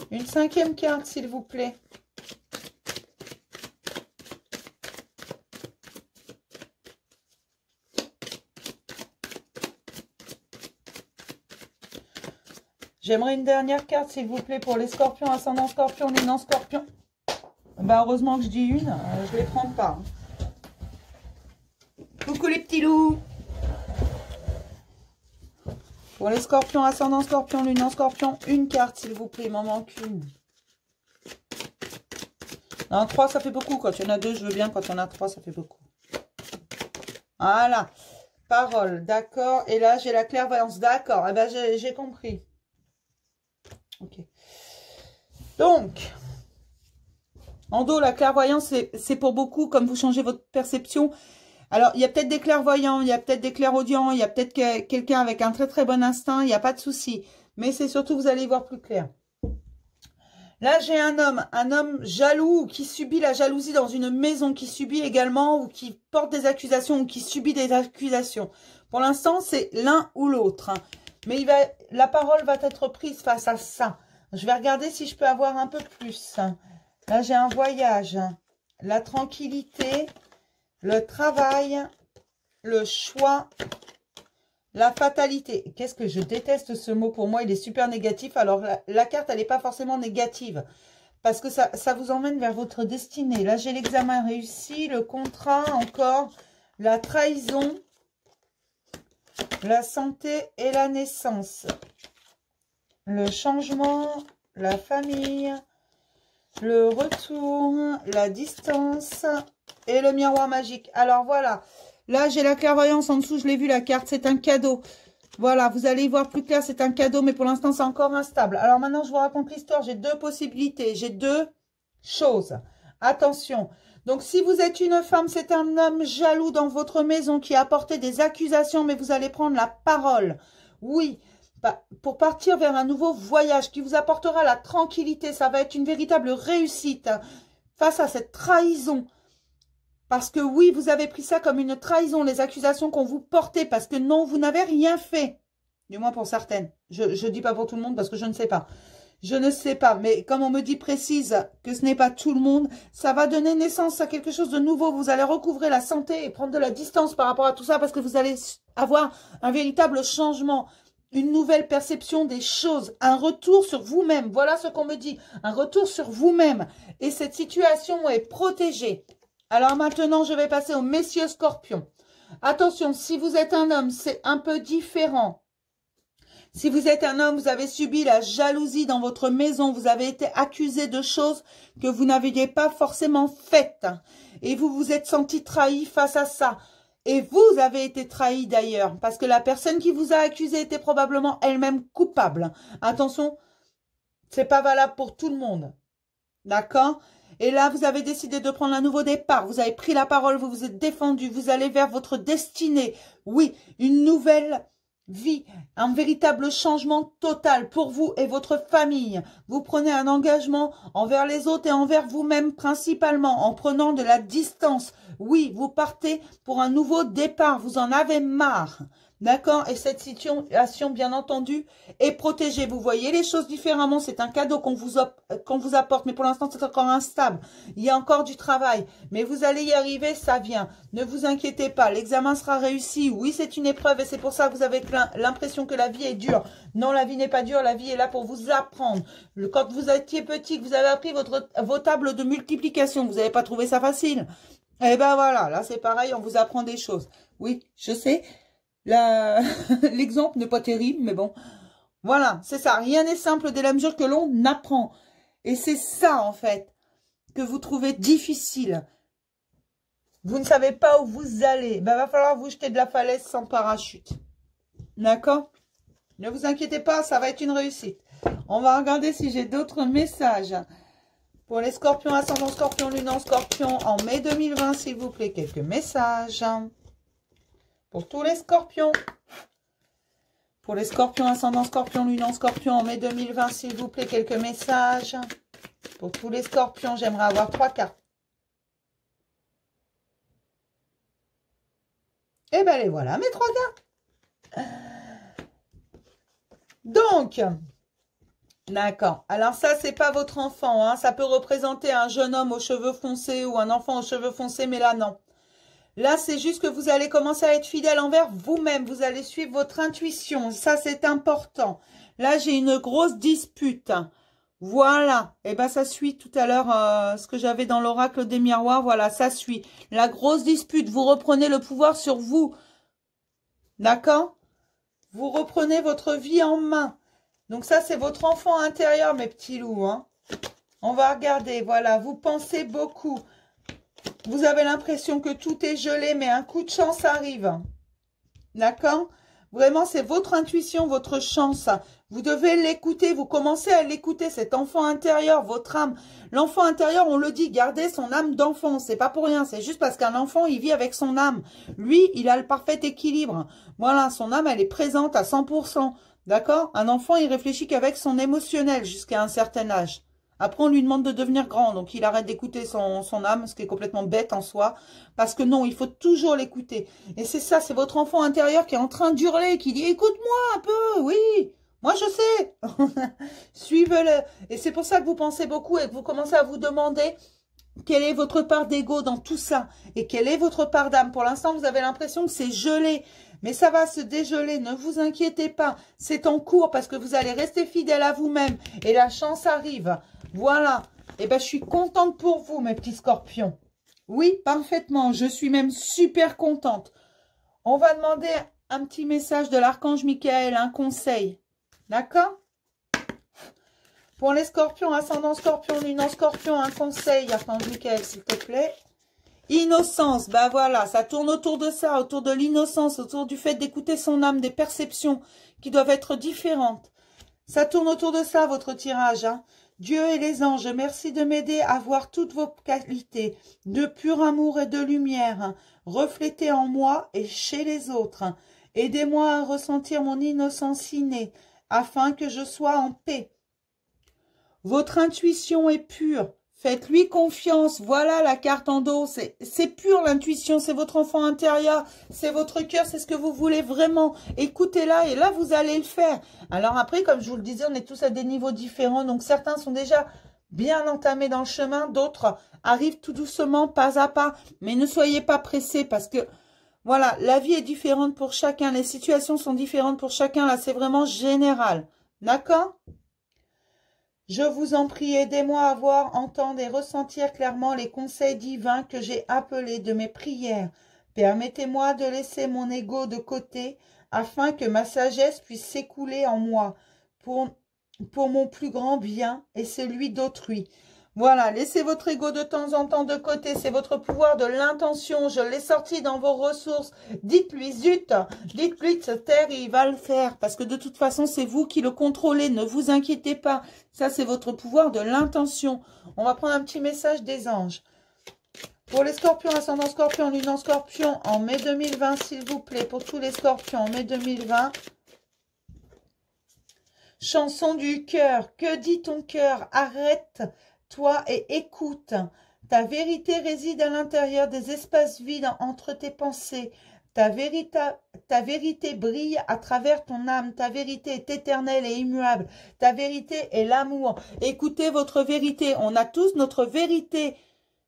Une 5e carte, s'il vous plaît. J'aimerais une dernière carte, s'il vous plaît, pour les scorpions, ascendant scorpion, lune en scorpion. Bah, heureusement que je dis une, je ne les prends pas. Coucou les petits loups. Pour les scorpions, ascendant scorpion, lune en scorpion, une carte, s'il vous plaît, il m'en manque une. Non, 3, ça fait beaucoup. Quand il y en a 2, je veux bien. Quand il y en a 3, ça fait beaucoup. Voilà. Parole, d'accord. Et là, j'ai la clairvoyance, d'accord. Eh ben, j'ai compris. Ok. Donc, en dos, la clairvoyance, c'est pour beaucoup, comme vous changez votre perception. Alors, il y a peut-être des clairvoyants, il y a peut-être des clairaudients, il y a peut-être quelqu'un avec un très très bon instinct, il n'y a pas de souci. Mais c'est surtout, vous allez y voir plus clair. Là, j'ai un homme jaloux qui subit la jalousie dans une maison, qui subit également ou qui porte des accusations ou qui subit des accusations. Pour l'instant, c'est l'un ou l'autre. Mais la parole va être prise face à ça. Je vais regarder si je peux avoir un peu plus. Là, j'ai un voyage, la tranquillité, le travail, le choix, la fatalité. Qu'est-ce que je déteste ce mot, pour moi, il est super négatif. Alors, la carte, elle n'est pas forcément négative. Parce que ça vous emmène vers votre destinée. Là, j'ai l'examen réussi, le contrat encore, la trahison, la santé et la naissance. Le changement, la famille, le retour, la distance et le miroir magique. Alors, voilà. Là, j'ai la clairvoyance en dessous, je l'ai vu la carte, c'est un cadeau. Voilà, vous allez y voir plus clair, c'est un cadeau, mais pour l'instant, c'est encore instable. Alors maintenant, je vous raconte l'histoire, j'ai 2 possibilités, j'ai 2 choses. Attention, donc si vous êtes une femme, c'est un homme jaloux dans votre maison qui a apporté des accusations, mais vous allez prendre la parole. Oui, pour partir vers un nouveau voyage qui vous apportera la tranquillité, ça va être une véritable réussite face à cette trahison. Parce que oui, vous avez pris ça comme une trahison, les accusations qu'on vous portait, parce que non, vous n'avez rien fait. Du moins pour certaines. Je ne dis pas pour tout le monde parce que je ne sais pas. Je ne sais pas, mais comme on me dit précise que ce n'est pas tout le monde, ça va donner naissance à quelque chose de nouveau. Vous allez recouvrer la santé et prendre de la distance par rapport à tout ça parce que vous allez avoir un véritable changement, une nouvelle perception des choses, un retour sur vous-même. Voilà ce qu'on me dit, un retour sur vous-même. Et cette situation est protégée. Alors maintenant, je vais passer aux messieurs scorpions. Attention, si vous êtes un homme, c'est un peu différent. Si vous êtes un homme, vous avez subi la jalousie dans votre maison. Vous avez été accusé de choses que vous n'aviez pas forcément faites. Et vous vous êtes senti trahi face à ça. Et vous avez été trahi d'ailleurs. Parce que la personne qui vous a accusé était probablement elle-même coupable. Attention, c'est pas valable pour tout le monde. D'accord? Et là, vous avez décidé de prendre un nouveau départ. Vous avez pris la parole, vous vous êtes défendu. Vous allez vers votre destinée. Oui, une nouvelle vie, un véritable changement total pour vous et votre famille. Vous prenez un engagement envers les autres et envers vous-même principalement en prenant de la distance. Oui, vous partez pour un nouveau départ. Vous en avez marre. D'accord? Et cette situation, bien entendu, est protégée. Vous voyez les choses différemment. C'est un cadeau qu'on vous apporte. Mais pour l'instant, c'est encore instable. Il y a encore du travail. Mais vous allez y arriver, ça vient. Ne vous inquiétez pas. L'examen sera réussi. Oui, c'est une épreuve et c'est pour ça que vous avez l'impression que la vie est dure. Non, la vie n'est pas dure. La vie est là pour vous apprendre. Quand vous étiez petit, que vous avez appris vos tables de multiplication, vous n'avez pas trouvé ça facile. Eh ben voilà, là c'est pareil, on vous apprend des choses. Oui, je sais. L'exemple n'est pas terrible, mais bon. Voilà, c'est ça. Rien n'est simple dès la mesure que l'on apprend. Et c'est ça, en fait, que vous trouvez difficile. Vous ne savez pas où vous allez. Ben, va falloir vous jeter de la falaise sans parachute. D'accord? Ne vous inquiétez pas, ça va être une réussite. On va regarder si j'ai d'autres messages. Pour les scorpions, ascendant scorpion, lune en scorpion, en mai 2020, s'il vous plaît, quelques messages. Pour tous les scorpions. Pour les scorpions, ascendant scorpion, lune en scorpion, en mai 2020, s'il vous plaît, quelques messages. Pour tous les scorpions, j'aimerais avoir 3 cartes. Et bien, les voilà, mes 3 cartes. Donc, d'accord. Alors ça, c'est pas votre enfant. Hein. Ça peut représenter un jeune homme aux cheveux foncés ou un enfant aux cheveux foncés, mais là, non. Là, c'est juste que vous allez commencer à être fidèle envers vous-même. Vous allez suivre votre intuition. Ça, c'est important. Là, j'ai une grosse dispute. Voilà. Et bien, ça suit tout à l'heure ce que j'avais dans l'oracle des miroirs. Voilà, ça suit. La grosse dispute. Vous reprenez le pouvoir sur vous. D'accord? Vous reprenez votre vie en main. Donc ça, c'est votre enfant intérieur, mes petits loups. Hein. On va regarder. Voilà, vous pensez beaucoup. Vous avez l'impression que tout est gelé, mais un coup de chance arrive. D'accord? Vraiment, c'est votre intuition, votre chance. Vous devez l'écouter. Vous commencez à l'écouter, cet enfant intérieur, votre âme. L'enfant intérieur, on le dit, gardez son âme d'enfant. C'est pas pour rien. C'est juste parce qu'un enfant, il vit avec son âme. Lui, il a le parfait équilibre. Voilà, son âme, elle est présente à 100%. D'accord? Un enfant, il réfléchit qu'avec son émotionnel jusqu'à un certain âge. Après, on lui demande de devenir grand. Donc, il arrête d'écouter son âme, ce qui est complètement bête en soi. Parce que non, il faut toujours l'écouter. Et c'est ça, c'est votre enfant intérieur qui est en train d'hurler, qui dit « Écoute-moi un peu, oui, moi je sais. » Suivez-le. Et c'est pour ça que vous pensez beaucoup et que vous commencez à vous demander quelle est votre part d'ego dans tout ça. Et quelle est votre part d'âme. Pour l'instant, vous avez l'impression que c'est gelé. Mais ça va se dégeler, ne vous inquiétez pas. C'est en cours parce que vous allez rester fidèle à vous-même. Et la chance arrive. Voilà. Et ben, je suis contente pour vous, mes petits scorpions. Oui, parfaitement. Je suis même super contente. On va demander un petit message de l'archange Michael, un conseil. D'accord? Pour les scorpions, ascendant scorpion, lune en scorpion, un conseil, archange Michael, s'il te plaît. Innocence, ben voilà, ça tourne autour de ça, autour de l'innocence, autour du fait d'écouter son âme, des perceptions qui doivent être différentes. Ça tourne autour de ça, votre tirage. Hein. Dieu et les anges, merci de m'aider à voir toutes vos qualités, de pur amour et de lumière, reflétées en moi et chez les autres. Aidez-moi à ressentir mon innocence innée, afin que je sois en paix. Votre intuition est pure. Faites-lui confiance. Voilà la carte en dos. C'est pur l'intuition. C'est votre enfant intérieur. C'est votre cœur. C'est ce que vous voulez vraiment. Écoutez-la et là, vous allez le faire. Alors après, comme je vous le disais, on est tous à des niveaux différents. Donc certains sont déjà bien entamés dans le chemin. D'autres arrivent tout doucement, pas à pas. Mais ne soyez pas pressés parce que voilà, la vie est différente pour chacun. Les situations sont différentes pour chacun. Là, c'est vraiment général. D'accord ? Je vous en prie, aidez-moi à voir, entendre et ressentir clairement les conseils divins que j'ai appelés de mes prières. Permettez-moi de laisser mon ego de côté afin que ma sagesse puisse s'écouler en moi pour mon plus grand bien et celui d'autrui. Voilà, laissez votre ego de temps en temps de côté, c'est votre pouvoir de l'intention, je l'ai sorti dans vos ressources. Dites-lui, zut, dites-lui de se taire et il va le faire, parce que de toute façon, c'est vous qui le contrôlez, ne vous inquiétez pas. Ça, c'est votre pouvoir de l'intention. On va prendre un petit message des anges. Pour les scorpions, ascendant scorpion, lune en scorpion, en mai 2020, s'il vous plaît, pour tous les scorpions, en mai 2020. Chanson du cœur, que dit ton cœur? Arrête-toi et écoute. Ta vérité réside à l'intérieur des espaces vides entre tes pensées. Ta vérité brille à travers ton âme. Ta vérité est éternelle et immuable. Ta vérité est l'amour. Écoutez votre vérité. On a tous notre vérité.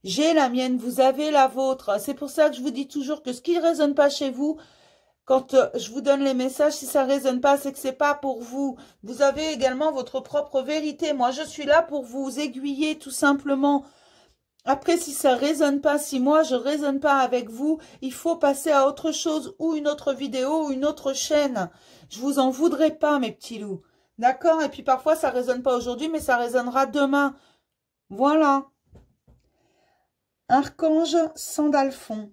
J'ai la mienne, vous avez la vôtre. C'est pour ça que je vous dis toujours que ce qui ne résonne pas chez vous, quand je vous donne les messages, si ça ne résonne pas, c'est que ce n'est pas pour vous. Vous avez également votre propre vérité. Moi, je suis là pour vous aiguiller tout simplement. Après, si ça ne résonne pas, si moi, je ne résonne pas avec vous, il faut passer à autre chose, ou une autre vidéo, ou une autre chaîne. Je vous en voudrais pas, mes petits loups. D'accord? Et puis parfois, ça ne résonne pas aujourd'hui, mais ça résonnera demain. Voilà. Archange Sandalphon.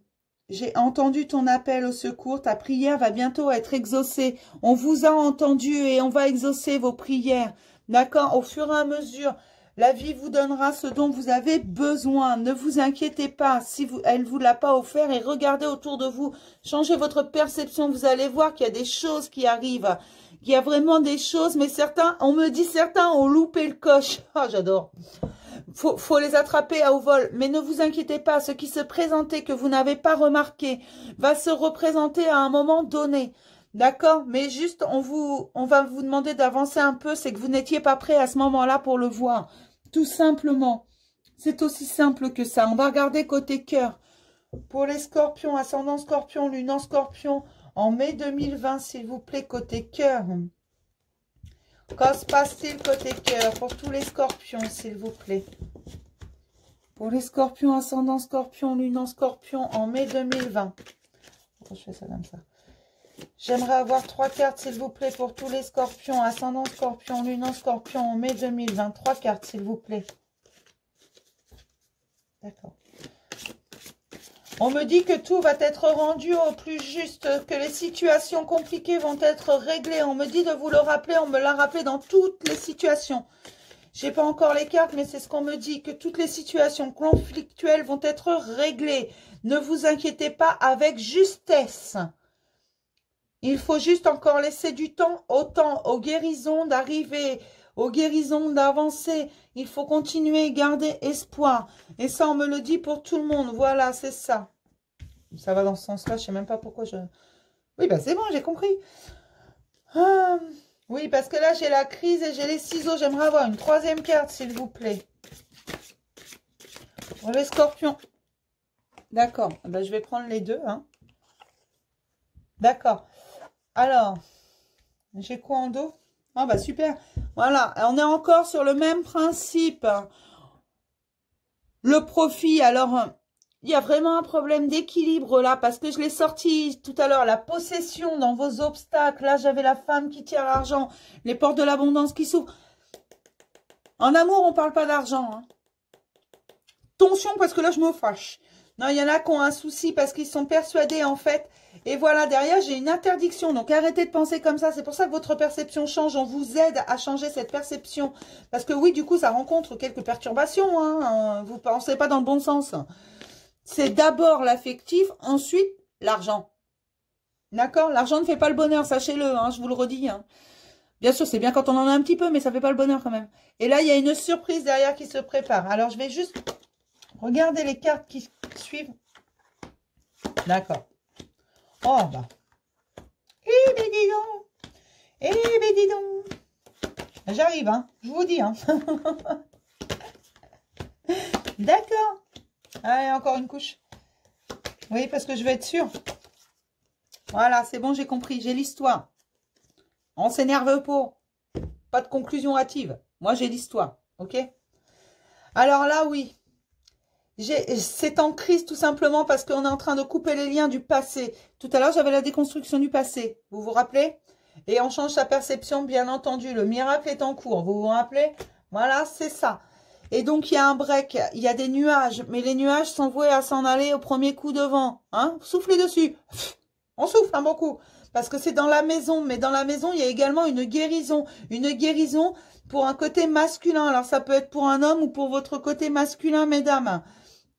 J'ai entendu ton appel au secours, ta prière va bientôt être exaucée. On vous a entendu et on va exaucer vos prières. D'accord? Au fur et à mesure, la vie vous donnera ce dont vous avez besoin. Ne vous inquiétez pas si elle ne vous l'a pas offert et regardez autour de vous. Changez votre perception, vous allez voir qu'il y a des choses qui arrivent. Il y a vraiment des choses, mais certains, on me dit certains ont loupé le coche. Ah, j'adore. Faut les attraper au vol. Mais ne vous inquiétez pas, ce qui se présentait que vous n'avez pas remarqué va se représenter à un moment donné. D'accord? Mais juste, on va vous demander d'avancer un peu. C'est que vous n'étiez pas prêt à ce moment-là pour le voir. Tout simplement. C'est aussi simple que ça. On va regarder côté cœur. Pour les scorpions, ascendant scorpion, lune en scorpion, en mai 2020, s'il vous plaît, côté cœur. Qu'en se passe-t-il côté cœur pour tous les scorpions, s'il vous plaît? Pour les scorpions, ascendant scorpion, lune en scorpion, en mai 2020. Pourquoi je fais ça comme ça? J'aimerais avoir 3 cartes, s'il vous plaît, pour tous les scorpions, ascendant scorpion, lune en scorpion, en mai 2020. 3 cartes, s'il vous plaît. D'accord. On me dit que tout va être rendu au plus juste, que les situations compliquées vont être réglées. On me dit de vous le rappeler, on me l'a rappelé dans toutes les situations. Je n'ai pas encore les cartes, mais c'est ce qu'on me dit, que toutes les situations conflictuelles vont être réglées. Ne vous inquiétez pas, avec justesse. Il faut juste encore laisser du temps aux guérisons d'arriver, aux guérisons d'avancer. Il faut continuer, garder espoir. Et ça, on me le dit pour tout le monde. Voilà, c'est ça. Ça va dans ce sens-là, je ne sais même pas pourquoi je... Oui, ben c'est bon, j'ai compris. Oui, parce que là, j'ai la crise et j'ai les ciseaux. J'aimerais avoir une 3e carte, s'il vous plaît. Pour les scorpions. D'accord. Ben, je vais prendre les deux. Hein. D'accord. Alors, j'ai quoi en dos? Ah, bah super. Voilà, on est encore sur le même principe. Le profit, alors... Il y a vraiment un problème d'équilibre là, parce que je l'ai sorti tout à l'heure, la possession dans vos obstacles. Là, j'avais la femme qui tire l'argent, les portes de l'abondance qui s'ouvrent. En amour, on ne parle pas d'argent. Hein. Attention, parce que là, je me fâche. Non, il y en a qui ont un souci parce qu'ils sont persuadés, en fait. Et voilà, derrière, j'ai une interdiction. Donc, arrêtez de penser comme ça. C'est pour ça que votre perception change. On vous aide à changer cette perception. Parce que oui, du coup, ça rencontre quelques perturbations. Hein. Vous ne pensez pas dans le bon sens. C'est d'abord l'affectif, ensuite l'argent. D'accord? L'argent ne fait pas le bonheur, sachez-le, hein, je vous le redis. Hein. Bien sûr, c'est bien quand on en a un petit peu, mais ça ne fait pas le bonheur quand même. Et là, il y a une surprise derrière qui se prépare. Alors, je vais juste regarder les cartes qui suivent. D'accord. Oh, bah. Eh ben, dis donc. Eh ben, dis donc. J'arrive, hein. Je vous dis, hein. D'accord. Allez, encore une couche. Oui, parce que je veux être sûre. Voilà, c'est bon, j'ai compris. J'ai l'histoire. On s'énerve pas. Pas de conclusion hâtive. Moi, j'ai l'histoire. OK? Alors là, oui. C'est en crise tout simplement parce qu'on est en train de couper les liens du passé. Tout à l'heure, j'avais la déconstruction du passé. Vous vous rappelez? Et on change sa perception, bien entendu. Le miracle est en cours. Vous vous rappelez? Voilà, c'est ça. Et donc, il y a un break. Il y a des nuages. Mais les nuages sont voués à s'en aller au premier coup de vent. Hein? Soufflez dessus. On souffle un bon coup. Parce que c'est dans la maison. Mais dans la maison, il y a également une guérison. Une guérison pour un côté masculin. Alors, ça peut être pour un homme ou pour votre côté masculin, mesdames.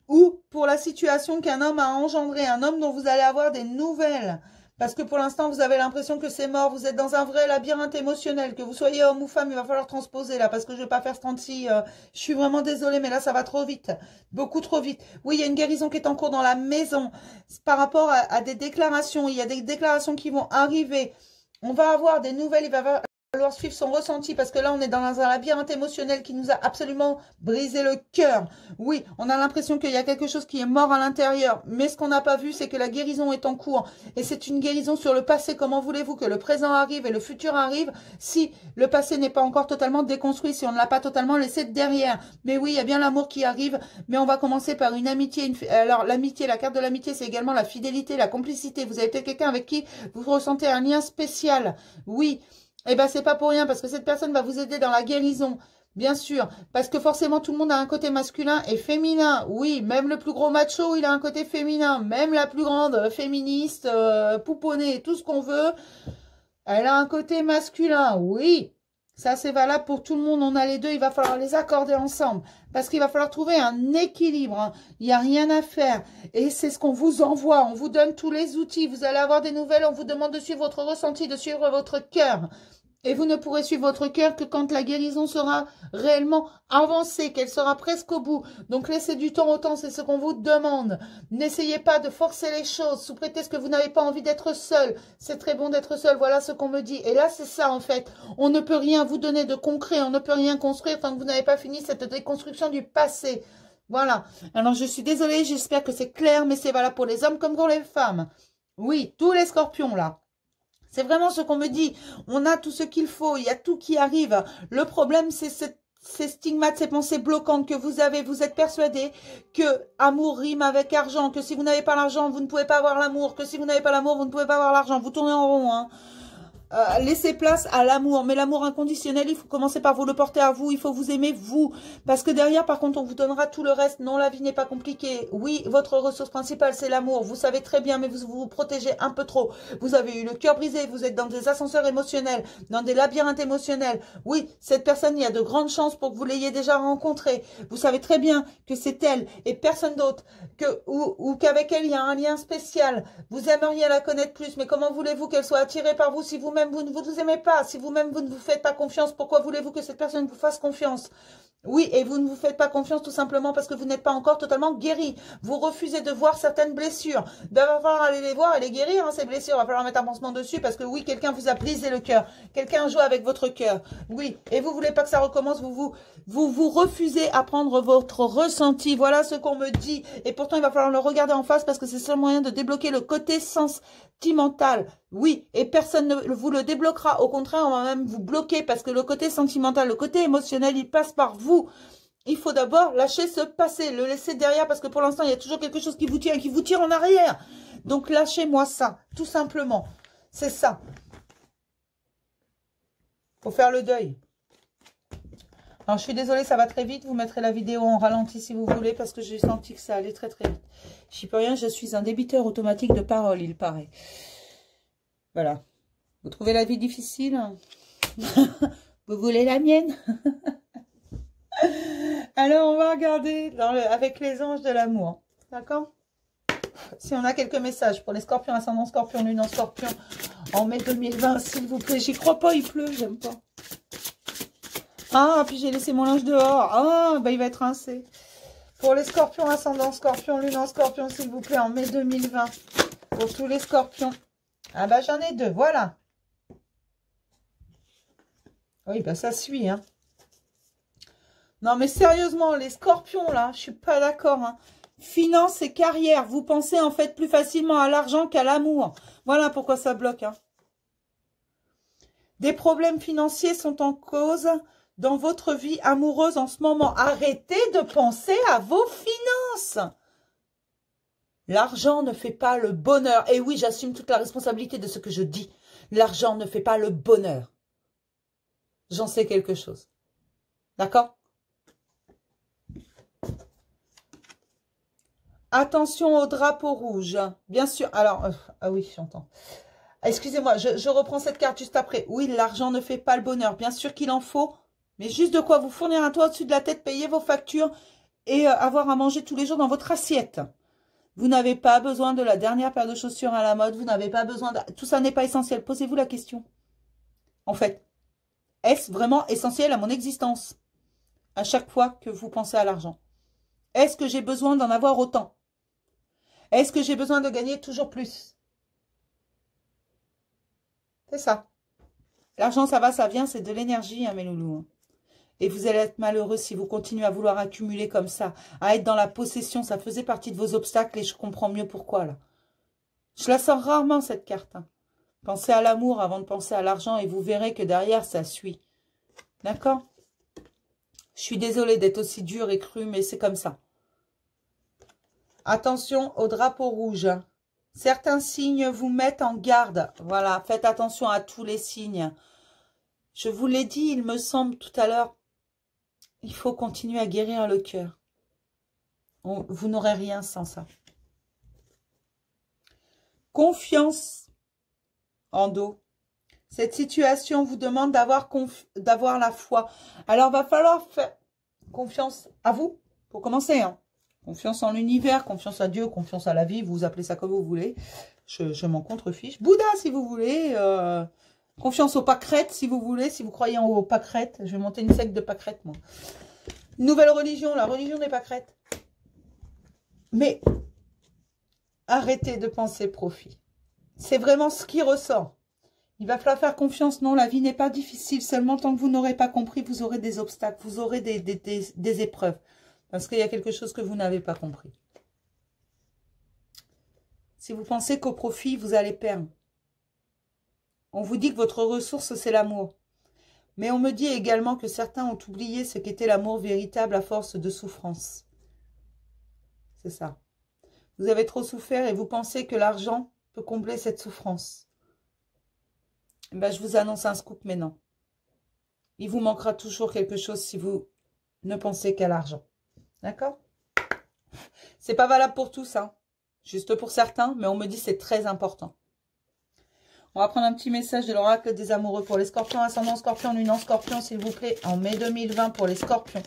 Ou pour la situation qu'un homme a engendré. Un homme dont vous allez avoir des nouvelles. Parce que pour l'instant, vous avez l'impression que c'est mort. Vous êtes dans un vrai labyrinthe émotionnel. Que vous soyez homme ou femme, il va falloir transposer là. Parce que je ne vais pas faire 36. Je suis vraiment désolée, mais là, ça va trop vite. Beaucoup trop vite. Oui, il y a une guérison qui est en cours dans la maison. Par rapport à des déclarations. Il y a des déclarations qui vont arriver. On va avoir des nouvelles. Il va falloir suivre son ressenti parce que là, on est dans un labyrinthe émotionnel qui nous a absolument brisé le cœur. Oui, on a l'impression qu'il y a quelque chose qui est mort à l'intérieur. Mais ce qu'on n'a pas vu, c'est que la guérison est en cours. Et c'est une guérison sur le passé. Comment voulez-vous que le présent arrive et le futur arrive si le passé n'est pas encore totalement déconstruit, si on ne l'a pas totalement laissé derrière? Mais oui, il y a bien l'amour qui arrive. Mais on va commencer par une amitié. Alors, l'amitié, la carte de l'amitié, c'est également la fidélité, la complicité. Vous avez peut-être quelqu'un avec qui vous ressentez un lien spécial. Oui. Eh bien, c'est pas pour rien, parce que cette personne va vous aider dans la guérison, bien sûr. Parce que forcément, tout le monde a un côté masculin et féminin. Oui, même le plus gros macho, il a un côté féminin. Même la plus grande féministe, pouponnée, tout ce qu'on veut, elle a un côté masculin. Oui, ça c'est valable pour tout le monde. On a les deux, il va falloir les accorder ensemble. Parce qu'il va falloir trouver un équilibre. Hein. Il n'y a rien à faire. Et c'est ce qu'on vous envoie. On vous donne tous les outils. Vous allez avoir des nouvelles. On vous demande de suivre votre ressenti, de suivre votre cœur. Et vous ne pourrez suivre votre cœur que quand la guérison sera réellement avancée, qu'elle sera presque au bout. Donc laissez du temps au temps, c'est ce qu'on vous demande. N'essayez pas de forcer les choses sous prétexte que vous n'avez pas envie d'être seul. C'est très bon d'être seul, voilà ce qu'on me dit. Et là, c'est ça en fait. On ne peut rien vous donner de concret, on ne peut rien construire tant que vous n'avez pas fini cette déconstruction du passé. Voilà. Alors je suis désolée, j'espère que c'est clair, mais c'est valable pour les hommes comme pour les femmes. Oui, tous les scorpions là. C'est vraiment ce qu'on me dit. On a tout ce qu'il faut. Il y a tout qui arrive. Le problème, c'est ces stigmates, ces pensées bloquantes que vous avez. Vous êtes persuadé que amour rime avec argent. Que si vous n'avez pas l'argent, vous ne pouvez pas avoir l'amour. Que si vous n'avez pas l'amour, vous ne pouvez pas avoir l'argent. Vous tournez en rond, hein. Laissez place à l'amour, mais l'amour inconditionnel, il faut commencer par vous le porter à vous, il faut vous aimer vous, parce que derrière par contre on vous donnera tout le reste. Non, la vie n'est pas compliquée. Oui, votre ressource principale c'est l'amour, vous savez très bien, mais vous vous protégez un peu trop. Vous avez eu le cœur brisé, vous êtes dans des ascenseurs émotionnels, dans des labyrinthes émotionnels. Oui, cette personne, il y a de grandes chances pour que vous l'ayez déjà rencontrée. Vous savez très bien que c'est elle et personne d'autre, ou qu'avec elle il y a un lien spécial. Vous aimeriez la connaître plus, mais comment voulez-vous qu'elle soit attirée par vous si vous-même vous ne vous aimez pas, si vous-même vous ne vous faites pas confiance? Pourquoi voulez-vous que cette personne vous fasse confiance? Oui, et vous ne vous faites pas confiance tout simplement parce que vous n'êtes pas encore totalement guéri. Vous refusez de voir certaines blessures. Il va falloir aller les voir et les guérir, hein, ces blessures. Il va falloir mettre un pansement dessus parce que oui, quelqu'un vous a brisé le cœur. Quelqu'un joue avec votre cœur. Oui, et vous voulez pas que ça recommence. Vous refusez à prendre votre ressenti. Voilà ce qu'on me dit. Et pourtant, il va falloir le regarder en face parce que c'est le seul moyen de débloquer le côté sentimental. Oui, et personne ne vous le débloquera. Au contraire, on va même vous bloquer parce que le côté sentimental, le côté émotionnel, il passe par vous. Il faut d'abord lâcher ce passé, le laisser derrière parce que pour l'instant, il y a toujours quelque chose qui vous tire en arrière. Donc, lâchez-moi ça, tout simplement. C'est ça. Faut faire le deuil. Alors, je suis désolée, ça va très vite. Vous mettrez la vidéo en ralenti si vous voulez parce que j'ai senti que ça allait très très vite. Je n'y peux rien, je suis un débiteur automatique de parole, il paraît. Voilà. Vous trouvez la vie difficile? Vous voulez la mienne? Alors, on va regarder avec les anges de l'amour. D'accord? Si on a quelques messages pour les scorpions, ascendant scorpion, lune en scorpion, en mai 2020, s'il vous plaît. J'y crois pas, il pleut, j'aime pas. Ah, puis j'ai laissé mon linge dehors. Ah, bah il va être rincé. Pour les scorpions, ascendant scorpion, lune en scorpion, s'il vous plaît, en mai 2020. Pour tous les scorpions. Ah bah j'en ai deux, voilà. Oui, bah ça suit, hein. Non, mais sérieusement, les scorpions, là, je suis pas d'accord, hein. Finance et carrière, vous pensez en fait plus facilement à l'argent qu'à l'amour. Voilà pourquoi ça bloque, hein. Des problèmes financiers sont en cause dans votre vie amoureuse en ce moment. Arrêtez de penser à vos finances. L'argent ne fait pas le bonheur. Et oui, j'assume toute la responsabilité de ce que je dis. L'argent ne fait pas le bonheur. J'en sais quelque chose. D'accord? Attention au drapeau rouge. Bien sûr. Alors, ah oui, j'entends. Excusez-moi, je reprends cette carte juste après. Oui, l'argent ne fait pas le bonheur. Bien sûr qu'il en faut. Mais juste de quoi vous fournir un toit au-dessus de la tête, payer vos factures et avoir à manger tous les jours dans votre assiette. Vous n'avez pas besoin de la dernière paire de chaussures à la mode. Vous n'avez pas besoin de... Tout ça n'est pas essentiel. Posez-vous la question. En fait, est-ce vraiment essentiel à mon existence? À chaque fois que vous pensez à l'argent. Est-ce que j'ai besoin d'en avoir autant? Est-ce que j'ai besoin de gagner toujours plus? C'est ça. L'argent, ça va, ça vient, c'est de l'énergie, hein, mes loulous. Et vous allez être malheureux si vous continuez à vouloir accumuler comme ça, à être dans la possession. Ça faisait partie de vos obstacles et je comprends mieux pourquoi, là. Je la sors rarement, cette carte. Hein. Pensez à l'amour avant de penser à l'argent et vous verrez que derrière, ça suit. D'accord? Je suis désolée d'être aussi dure et crue, mais c'est comme ça. Attention au drapeau rouge. Certains signes vous mettent en garde. Voilà, faites attention à tous les signes. Je vous l'ai dit, il me semble tout à l'heure, il faut continuer à guérir le cœur. Vous n'aurez rien sans ça. Confiance en dos. Cette situation vous demande d'avoir la foi. Alors, va falloir faire confiance à vous, pour commencer. Hein. Confiance en l'univers, confiance à Dieu, confiance à la vie, vous appelez ça comme vous voulez. Je m'en contrefiche. Bouddha, si vous voulez. Confiance aux pâquerettes, si vous voulez. Si vous croyez aux pâquerettes, je vais monter une secte de pâquerettes, moi. Nouvelle religion, la religion des pâquerettes. Mais arrêtez de penser profit. C'est vraiment ce qui ressort. Il va falloir faire confiance. Non, la vie n'est pas difficile. Seulement, tant que vous n'aurez pas compris, vous aurez des obstacles. Vous aurez des épreuves. Parce qu'il y a quelque chose que vous n'avez pas compris. Si vous pensez qu'au profit, vous allez perdre. On vous dit que votre ressource, c'est l'amour. Mais on me dit également que certains ont oublié ce qu'était l'amour véritable à force de souffrance. C'est ça. Vous avez trop souffert et vous pensez que l'argent peut combler cette souffrance. Ben, je vous annonce un scoop, mais non. Il vous manquera toujours quelque chose si vous ne pensez qu'à l'argent. D'accord? C'est pas valable pour tous, hein. Juste pour certains, mais on me dit que c'est très important. On va prendre un petit message de l'oracle des amoureux pour les scorpions, ascendant scorpion, lune en scorpion, s'il vous plaît, en mai 2020 pour les scorpions.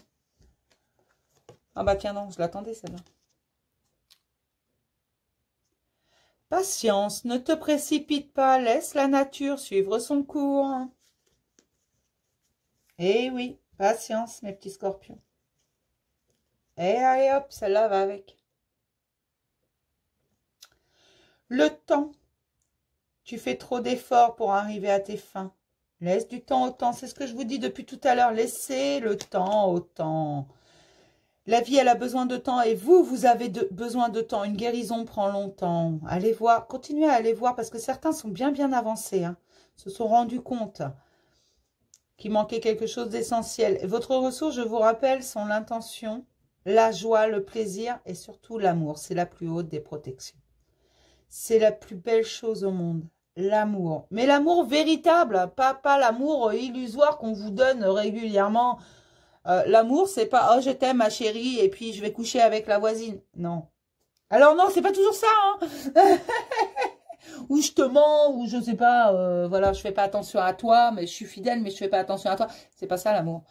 Ah bah tiens, non, je l'attendais celle-là. Patience, ne te précipite pas, laisse la nature suivre son cours. Eh oui, patience, mes petits scorpions. Et allez hop, celle-là va avec. Le temps. Tu fais trop d'efforts pour arriver à tes fins. Laisse du temps au temps. C'est ce que je vous dis depuis tout à l'heure. Laissez le temps au temps. La vie, elle a besoin de temps et vous avez besoin de temps. Une guérison prend longtemps. Allez voir, continuez à aller voir parce que certains sont bien avancés. Hein, se sont rendus compte qu'il manquait quelque chose d'essentiel. Votre ressource, je vous rappelle, sont l'intention, la joie, le plaisir et surtout l'amour. C'est la plus haute des protections. C'est la plus belle chose au monde. L'amour. Mais l'amour véritable, pas l'amour illusoire qu'on vous donne régulièrement. L'amour, c'est pas « Oh, je t'aime, ma chérie, et puis je vais coucher avec la voisine. » Non. Alors non, c'est pas toujours ça. Hein. Ou je te mens, ou je sais pas, voilà, je fais pas attention à toi, mais je suis fidèle, mais je fais pas attention à toi. C'est pas ça l'amour.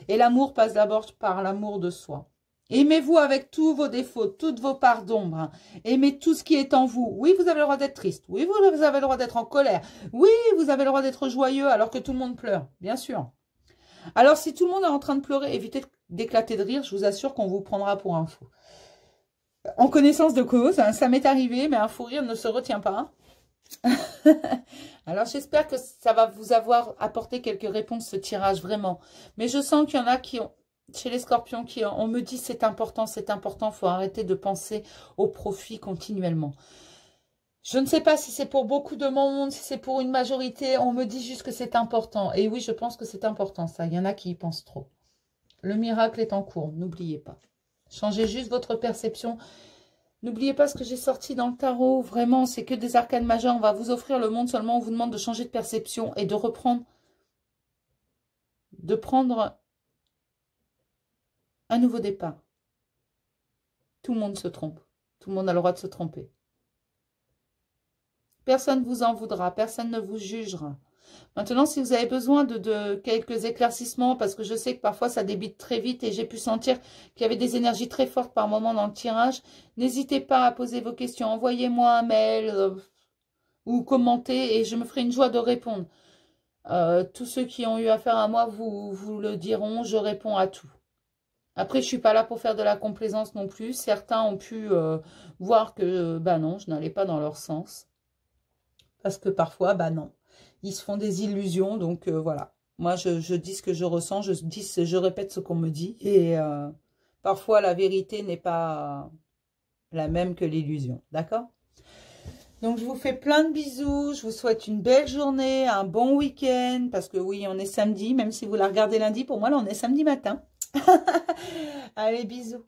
Et l'amour passe d'abord par l'amour de soi. Aimez-vous avec tous vos défauts, toutes vos parts d'ombre. Aimez tout ce qui est en vous. Oui, vous avez le droit d'être triste. Oui, vous avez le droit d'être en colère. Oui, vous avez le droit d'être joyeux alors que tout le monde pleure. Bien sûr. Alors, si tout le monde est en train de pleurer, évitez d'éclater de rire. Je vous assure qu'on vous prendra pour un fou. En connaissance de cause, hein, ça m'est arrivé, mais un fou rire ne se retient pas. Alors, j'espère que ça va vous avoir apporté quelques réponses, ce tirage, vraiment. Mais je sens qu'il y en a qui ont... Chez les scorpions, on me dit c'est important, il faut arrêter de penser au profit continuellement. Je ne sais pas si c'est pour beaucoup de monde, si c'est pour une majorité. On me dit juste que c'est important. Et oui, je pense que c'est important, ça. Il y en a qui y pensent trop. Le miracle est en cours, n'oubliez pas. Changez juste votre perception. N'oubliez pas ce que j'ai sorti dans le tarot. Vraiment, c'est que des arcanes majeures. On va vous offrir le monde seulement. On vous demande de changer de perception et de reprendre, de prendre un nouveau départ. Tout le monde se trompe. Tout le monde a le droit de se tromper. Personne ne vous en voudra. Personne ne vous jugera. Maintenant, si vous avez besoin de quelques éclaircissements, parce que je sais que parfois ça débite très vite et j'ai pu sentir qu'il y avait des énergies très fortes par moment dans le tirage, n'hésitez pas à poser vos questions. Envoyez-moi un mail ou commentez et je me ferai une joie de répondre. Tous ceux qui ont eu affaire à moi vous le diront, je réponds à tout. Après, je ne suis pas là pour faire de la complaisance non plus. Certains ont pu voir que, non, je n'allais pas dans leur sens. Parce que parfois, non. Ils se font des illusions, donc voilà. Moi, je dis ce que je ressens, je répète ce qu'on me dit. Et parfois, la vérité n'est pas la même que l'illusion, d'accord? Donc, je vous fais plein de bisous. Je vous souhaite une belle journée, un bon week-end. Parce que oui, on est samedi, même si vous la regardez lundi. Pour moi, là, on est samedi matin. Allez, bisous.